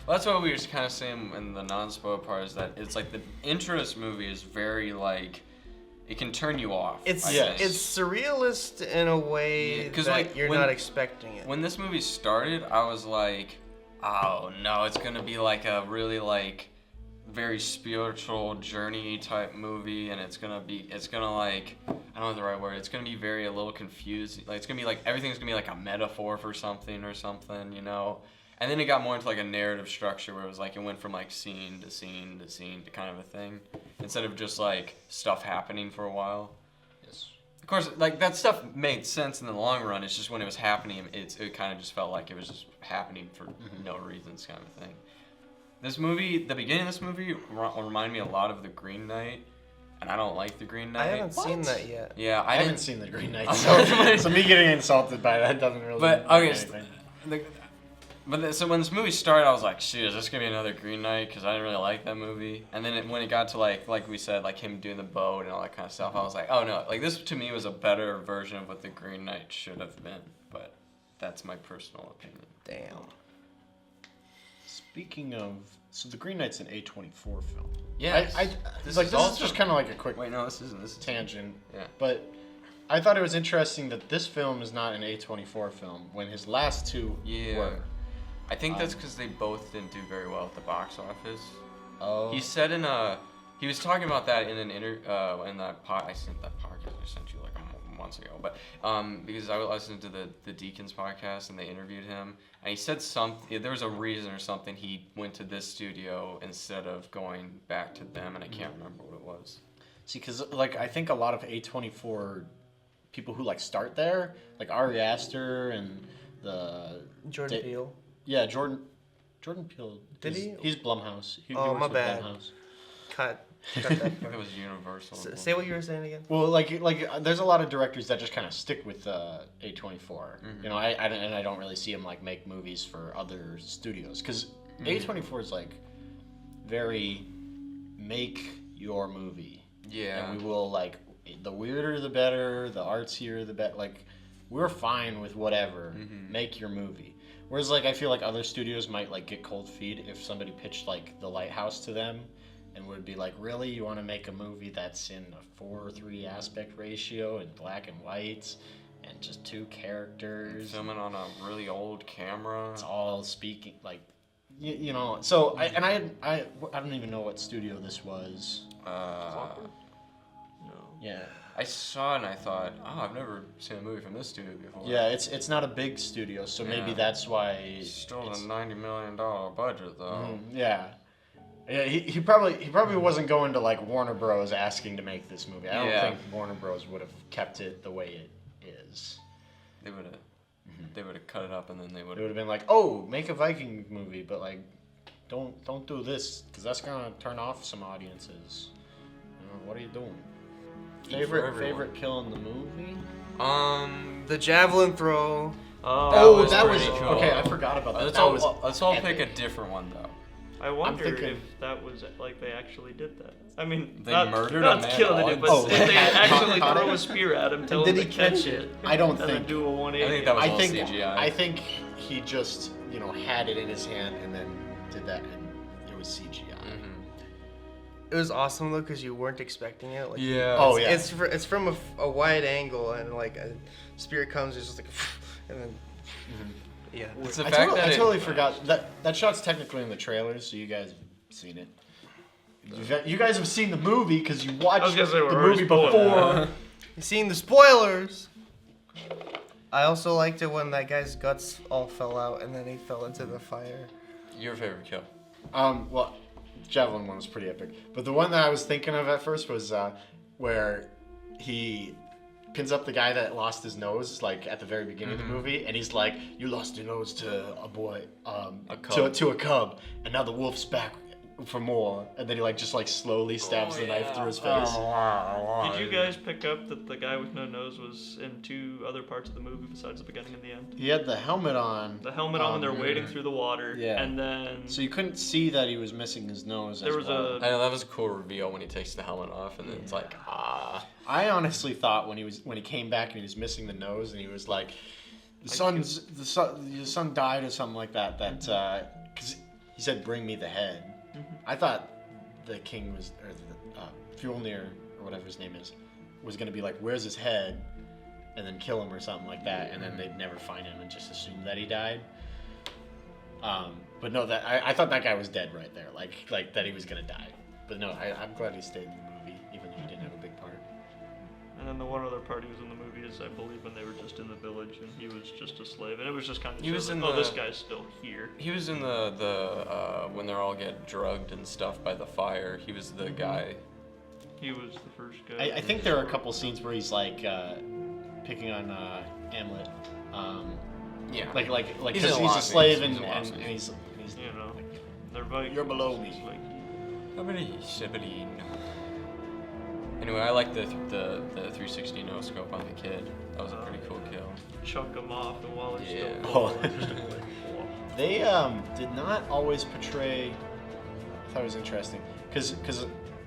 Well, that's what we were just kind of saying in the non-spoiler part, is that it's like the intro to this movie is very like, it can turn you off. It's I think. it's surrealist in a way Yeah, 'cause, that like, you're when- not expecting it. When this movie started, I was like, oh no, it's gonna be like a really like very spiritual journey type movie, and it's gonna like, I don't know the right word, it's gonna be very a little confusing, like it's gonna be like everything's gonna be like a metaphor for something or something, you know. And then it got more into like a narrative structure where it was like it went from like scene to scene to scene to kind of a thing, instead of just like stuff happening for a while. Yes. Of course, like that stuff made sense in the long run. It's just when it was happening, it kind of just felt like it was just happening for no reasons, kind of thing. This movie, the beginning of this movie, reminded me a lot of The Green Knight, and I don't like The Green Knight. I haven't seen that yet. Yeah, I haven't seen The Green Knight, so me getting insulted by that doesn't really. But mean okay, anything. so when this movie started, I was like, shit, is this gonna be another Green Knight? Because I didn't really like that movie. And then when it got to like we said, like him doing the boat and all that kind of stuff, I was like, oh no, like this to me was a better version of what the Green Knight should have been. But that's my personal opinion. Damn. Speaking of, so The Green Knight's an A24 film. Yes. This is just kind of like a quick Wait, no, this isn't. This is tangent. Yeah. But I thought it was interesting that this film is not an A24 film when his last two were. I think that's because they both didn't do very well at the box office. Oh. He said he was talking about that in an in that I sent that podcast I sent you like months ago, but because I listened to the Deacons podcast and they interviewed him, and he said there was a reason or something he went to this studio instead of going back to them, and I can't remember what it was. See, because like I think a lot of A24 people who like start there, like Ari Aster and the Jordan Peele. Yeah, Jordan Peele. Did he? He's Blumhouse. He Oh, works my with bad. Blumhouse. Cut that I think part. it was Universal. Say what you were saying again. Well, like there's a lot of directors that just kind of stick with A24. You know, I don't really see them like make movies for other studios because A24 is like very make your movie. Yeah. And we will like the weirder the better, the artsier the better. Like we're fine with whatever. Make your movie. Whereas like I feel like other studios might like get cold feet if somebody pitched like The Lighthouse to them. And would be like, really? You want to make a movie that's in a 4:3 aspect ratio and black and white and just two characters? Filming on a really old camera. It's all speaking, like, you know. So, I don't even know what studio this was. No. Yeah. I saw it and I thought, oh, I've never seen a movie from this studio before. Yeah, it's not a big studio, so maybe Yeah. that's why. Still a $90 million budget, though. Yeah. Yeah, he probably wasn't going to like Warner Bros. Asking to make this movie. I don't think Warner Bros. Would have kept it the way it is. They would have cut it up and then they would It would have been like, oh, make a Viking movie, but like, don't do this because that's gonna turn off some audiences. You know, what are you doing? Favorite kill in the movie? The javelin throw. Oh, that was pretty cool. okay. I forgot about that. Let's all pick a different one though. I wonder thinking- if that was like they actually did that. I mean, They not, murdered not a man killing at it, but once. if they actually Caught throw it? a spear at him, tell Did him he to catch catch it. I don't and then think. do a 180. I think that was I all think CGI. I think he just had it in his hand and then did that and it was CGI. It was awesome though because you weren't expecting it. Like, Yeah. Oh yeah. It's from a wide angle and like a spear comes, it's just like, and then Yeah. It's the I fact totally, that I it- totally forgot that shot's technically in the trailers, so you guys have seen it. You guys have seen the movie because you watched I was gonna say, the we're already movie spoiling before. You seen the spoilers? I also liked it when that guy's guts all fell out and then he fell into the fire. Your favorite kill? Well, javelin one was pretty epic, but the one that I was thinking of at first was where he pins up the guy that lost his nose, like at the very beginning of the movie, and he's like, "You lost your nose to a boy, to a cub, and now the wolf's back for more." And then he like just like slowly stabs the knife through his face. Did you guys pick up that the guy with no nose was in 2 other parts of the movie besides the beginning and the end? He had the helmet on. The helmet on when they're wading through the water, Yeah. and then So you couldn't see that he was missing his nose. there was I know that was a cool reveal when he takes the helmet off, and then it's like, I honestly thought when he came back and he was missing the nose and he was like, your son died or something like that. Because he said, "Bring me the head." I thought the king was, or the Fjolnir or whatever his name is, was gonna be like, "Where's his head?" and then kill him or something like that, and then they'd never find him and just assume that he died. But no, that I thought that guy was dead right there, like that he was gonna die. But no, I'm glad he stayed in the movie, even though he didn't have a big part. And then the one other part he was in the movie is, I believe, when they were just in the village and he was just a slave, and it was just kind of this guy's still here. he was in the when they're all get drugged and stuff by the fire. He was the guy. He was the first guy. I think there are a couple scenes where he's like picking on Omelette, Yeah. like He's because in a he's lot a of slave things. and He's in a lot of he's You know, they're Vikings. You're below me. It's like, Anyway, I like the 360 no scope on the kid. That was a pretty cool kill. chuck him off, and while he's Yeah. still Oh. going, just like, whoa. They did not always portray. I thought it was interesting because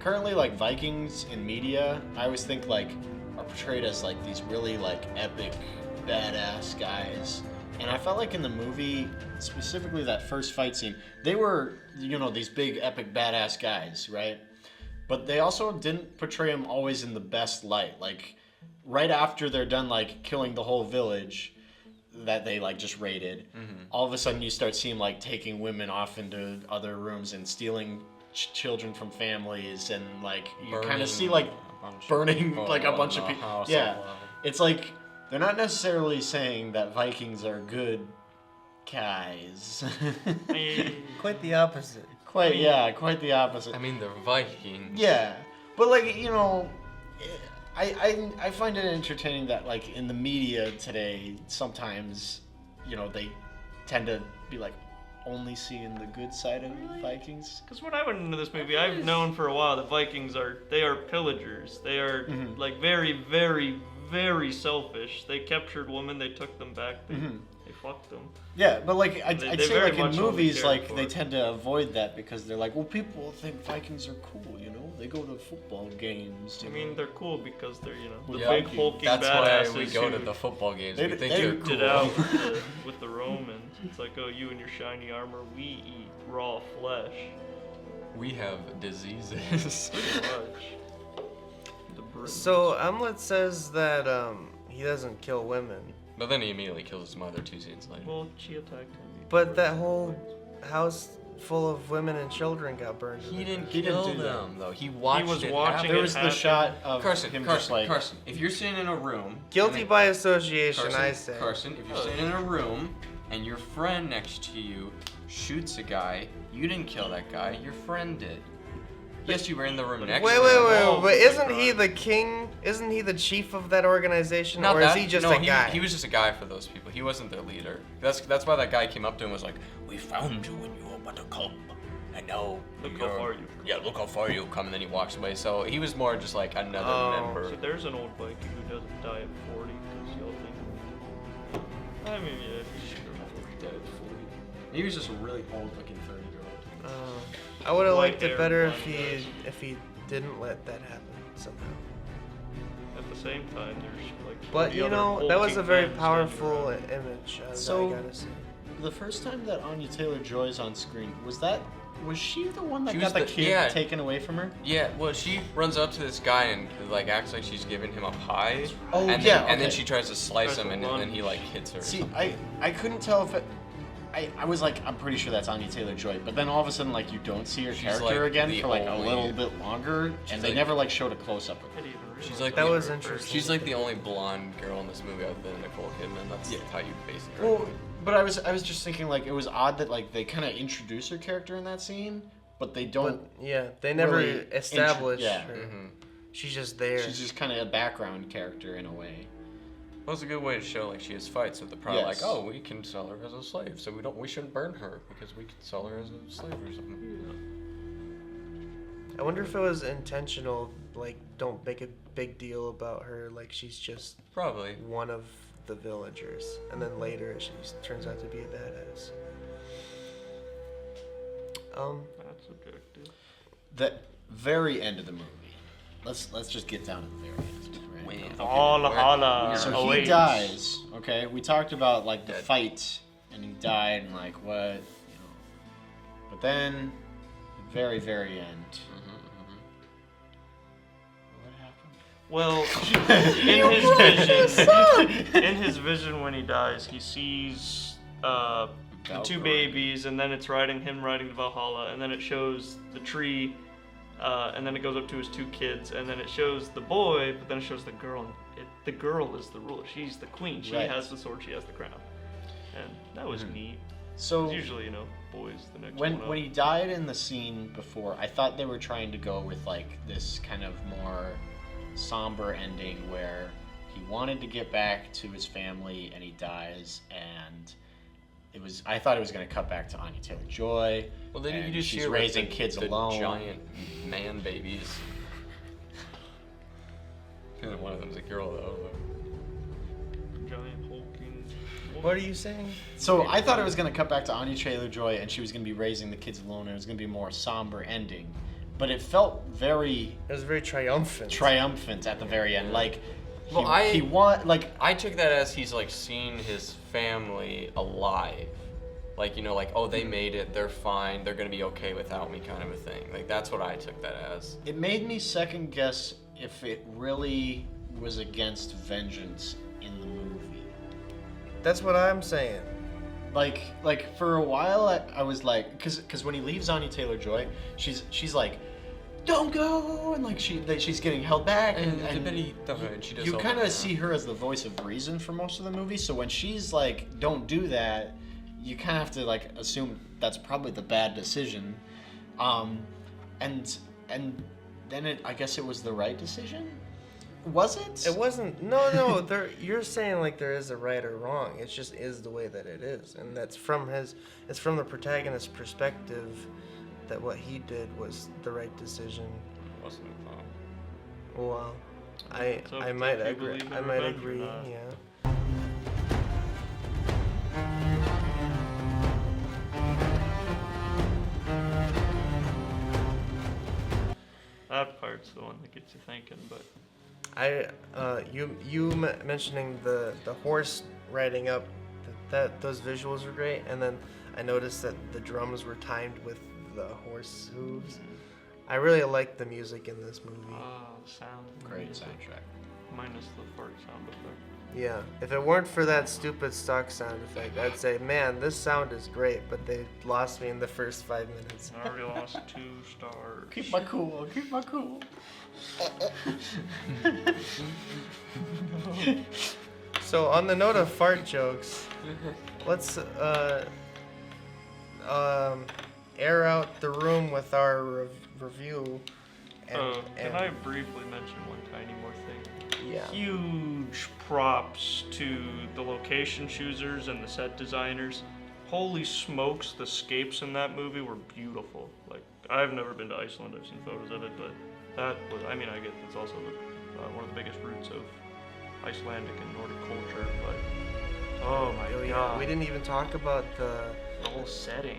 currently like Vikings in media, I always think like are portrayed as like these really like epic, badass guys. And I felt like in the movie, specifically that first fight scene, they were, these big, epic, badass guys, right? But they also didn't portray them always in the best light. Like, right after they're done, like, killing the whole village that they, like, just raided, all of a sudden you start seeing, like, taking women off into other rooms and stealing children from families, and, like, you kind of see, like, burning, like, a bunch of people. Yeah. It's like, they're not necessarily saying that Vikings are good guys. Quite the opposite. Quite the opposite. I mean, they're Vikings. Yeah, but like I find it entertaining that like in the media today, sometimes they tend to be like only seeing the good side of Vikings. Because when I went into this movie, I've known for a while that Vikings are pillagers. They are like very, very, very selfish. They captured women, they took them back, they fucked them. Yeah, but like I'd They say very like much in only movies, care like for they it. tend to avoid that because they're like, well, people think Vikings are cool, they go to football games. I mean, they're cool because they're, the Yeah, big hulking that's badasses why we go to who the football games. They- We think they they're duked it cool. out with the Romans. It's like, oh, you and your shiny armor, we eat raw flesh. We have diseases. Pretty much. The Britons. So Omelette says that he doesn't kill women, But then he immediately kills his mother 2 scenes later. Well, she attacked him. but that whole house full of women and children got burned. to He the didn't He didn't kill do that. them, though. He watched was it watching happen. There it was the happen. shot of Carson, him Carson, just like Carson, if you're sitting in a room... Guilty and by association, Carson, I say. Carson, if you're sitting in a room and your friend next to you shoots a guy, you didn't kill that guy, your friend did. Yes, you were in the room next Wait, to wait, him. wait, Oh, but isn't he God. the king? Isn't he the chief of that organization, Not or that. is he just no, a guy? He was just a guy for those people. He wasn't their leader. That's why that guy came up to him and was like, "We found you when you were but a cub, and now Look how far you've come." Yeah, look how far you've come." And then he walks away. So he was more just like another Oh. member. So there's an old Viking who doesn't die at 40 because y'all think. I mean, yeah, he's sure. He was just a really old-looking 30-year-old. I would have White liked it hair, better blonde eyes. if he didn't let that happen somehow. At the same time, there's like. But 40 you other know, that was hulking a very men powerful standing around. image. So- I gotta say. the first time that Anya Taylor-Joy's on screen. Was that Was she the one that She got was the kid yeah. taken away from her? Yeah, well, she runs up to this guy and like acts like she's giving him a pie. Oh, and yeah, then, and then okay. she tries to slice Tries him, to and then he like hits her. Or See, something. I couldn't tell if it. I was like, I'm pretty sure that's Anya Taylor-Joy, but then all of a sudden, like, you don't see her She's, character like, again the for like a only- little bit longer, and they like- never like showed a close up of her. She's like That the- was interesting. She's like the only blonde girl in this movie other than Nicole Kidman. That's how you base it. Well, but I was just thinking like it was odd that like they kind of introduce her character in that scene, but they don't. But, yeah, they never really establish yeah. her. Mm-hmm. She's just there. She's just kind of a background character in a way. Well, it's a good way to show like she has fights. So they're probably Yes. like, oh, we can sell her as a slave, so we shouldn't burn her because we can sell her as a slave or something. I wonder if it was intentional, like, don't make a big deal about her, like she's just Probably. one of the villagers, and then later she turns out to be a badass. That's subjective. The very end of the movie. Let's just get down to the very end. Right? Wait. Holla holla. So he awaits. dies. Okay, we talked about like the Dead. fight, and he died, and like what, you know. But then, the very very end. What happened? Well, in his vision when he dies, he sees the two Valkyrie. babies, and then it's him riding to Valhalla, and then it shows the tree, and then it goes up to his two kids, and then it shows the boy, but then it shows the girl. And the girl is the ruler. She's the queen. She Right. has the sword. She has the crown. And that was neat. So 'Cause usually, boys the next when one up. when he died in the scene before, I thought they were trying to go with like this kind of more somber ending where he wanted to get back to his family and he dies, and I thought it was going to cut back to Anya Taylor-Joy. Well, then you and just she's hear like, raising the, kids the alone. giant man babies. And one of them's a girl though. Giant hulking. What are you saying? So I thought it was going to cut back to Anya Taylor-Joy and she was going to be raising the kids alone, and it was going to be a more somber ending. But it felt very It was very triumphant. triumphant at the very end. Like, Well, I took that as he's like seeing his family alive. Like, oh, they made it, they're fine, they're gonna be okay without me kind of a thing. Like, that's what I took that as. It made me second guess if it really was against vengeance in the movie. That's what I'm saying. Like for a while I was like, because when he leaves Anya Taylor-Joy, she's like, don't go, and like she's getting held back, and she does you all kind that, of see her as the voice of reason for most of the movie. So when she's like, don't do that, you kind of have to like assume that's probably the bad decision, and then I guess it was the right decision. Was it? It wasn't. No. You're saying like there is a right or wrong. It just is the way that it is, and that's from it's from the protagonist's perspective that what he did was the right decision. Wasn't it? Well, So I if might you agree. believe in I might revenge or agree. not. Yeah. That part's the one that gets you thinking, but Mentioning the horse riding up, those visuals were great, and then I noticed that the drums were timed with the horse hooves. I really liked the music in this movie. the sound. Great music, soundtrack. Minus the fart sound effect. Yeah, if it weren't for that stupid stock sound effect, I'd say, man, this sound is great, but they lost me in the first 5 minutes. I already lost 2 stars. Keep my cool. Keep my cool. So on the note of fart jokes, let's air out the room with our review. Can I briefly mention one tiny more thing? Yeah. Huge props to the location choosers and the set designers. Holy smokes, the scapes in that movie were beautiful. Like, I've never been to Iceland, I've seen photos of it, but that was, I get that it's also one of the biggest roots of Icelandic and Nordic culture, but oh my god. We didn't even talk about the whole setting.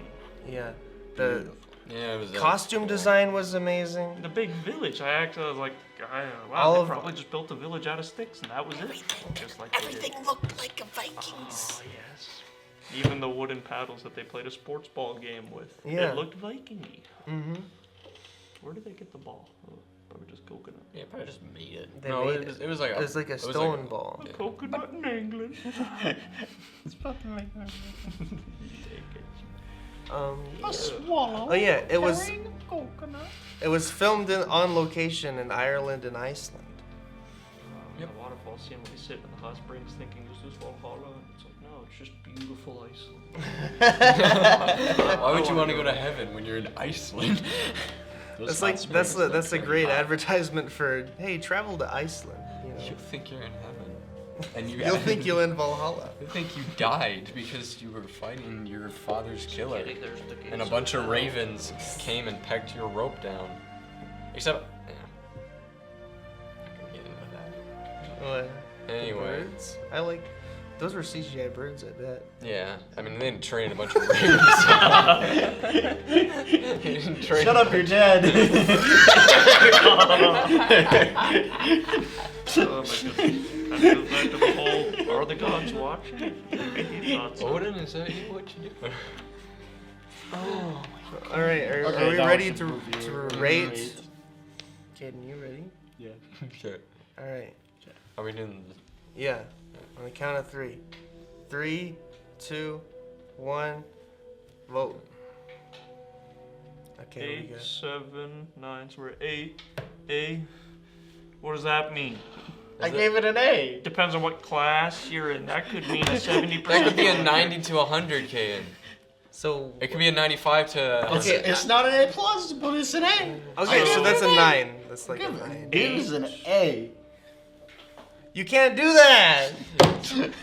Yeah. The Yeah, it was costume design was amazing. The big village, I was like, All wow, of- they probably just built a village out of sticks and that was it. Just like Everything looked like a Vikings. Oh, yes. Even the wooden paddles that they played a sports ball game with. Yeah. It looked Viking-y. Mm-hmm. Where did they get the ball? Oh, probably just coconut. Yeah, probably just made it. They no, made it was like a, a stone ball. A coconut in England. It's fucking like that. Yeah. A swallow. Oh yeah, it was. carrying a coconut. It was filmed on location in Ireland and Iceland. The waterfall scene where we sit in the hot springs thinking, is this Valhalla? It's like, no, it's just beautiful Iceland. Why would you want to go to heaven when you're in Iceland? That's like that's a great advertisement for hey, travel to Iceland. You know, You think you're in heaven, and you'll think you're in Valhalla. You think you died because you were fighting your father's killer, Kidding, there's the gates and a of bunch of hell. ravens came and pecked your rope down. Except, yeah, I can get into that. What? Anyway, Birds? I like. Those were CGI birds, I bet. yeah, I mean they didn't train a bunch of ravens. They didn't train Shut up, you're dead. Oh my goodness. That goes back to the whole, are the gods watching? He thought so. Odin, is that what you do? All right, are Okay, we that ready was to a movie. rate? Kaden, you ready? Yeah. Sure. All right. Are we doing this? Yeah. On the count of 3. 3, 2, 1. Vote. Okay, here we 8, go. 7, 9, so we're 8. A. What does that mean? I gave it an A. Depends on what class you're in. That could mean a 70%. That could be a 90 to 100, Kaden. So. It could be a 95 to. Okay. It's not an A plus, but it's an A. Okay, so that's a 9. That's like a 9. It was an A. You can't do that.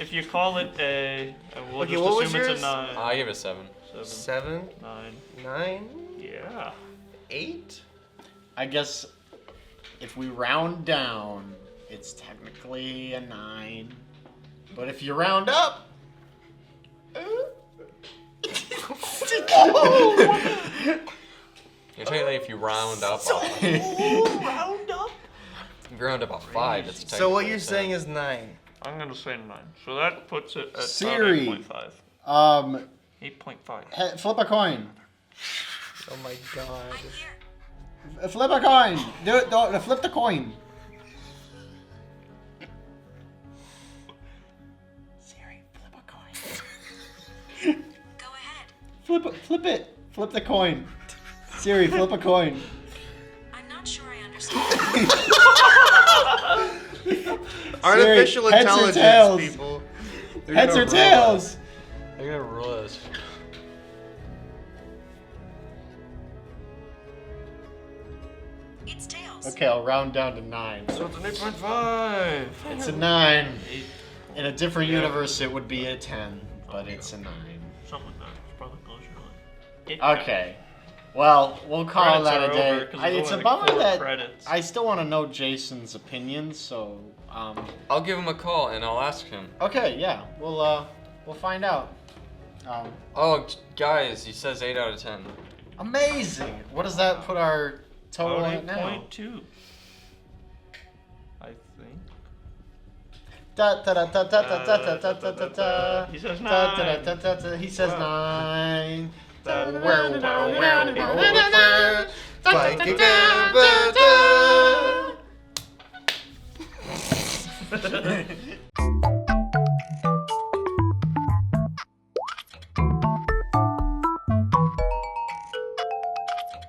If you call it A, and we'll Okay, just what was assume it's yours? a 9. I give it a 7. 7, 9. 9, Yeah. 8. I guess if we round down, it's technically a 9. But if you round up, You're technically if you round up. Round up. If you round up a 5, it's technically. So what you're a 10. saying is 9. I'm gonna say 9. So that puts it at Siri. 8.5. 8.5. Flip a coin. Oh my god. Flip a coin. Do it. Flip the coin. Siri, flip a coin. Go ahead. Flip it. Flip the coin. Siri, flip a coin. I'm not sure I understand. Artificial heads or intelligence, tails? people. Heads or tails? They're gonna rule us. It's tails. Okay, I'll round down to 9. So it's an 8.5. It's a 9. In a different universe, it would be a 10, but it's a 9. Something like that. It's probably closer to like. Okay. Well, we'll call Credits that a are day. over 'cause there's It's a only bummer 4 that credits. I still want to know Jason's opinion. So, I'll give him a call and I'll ask him. okay, yeah, we'll find out. Oh, guys, he says 8 out of 10. Amazing. What does that put our total at now? 8.2. I think. Da da da da da da da da da da da. He says Da, da, 9. da, da, da. He says 9. Viking.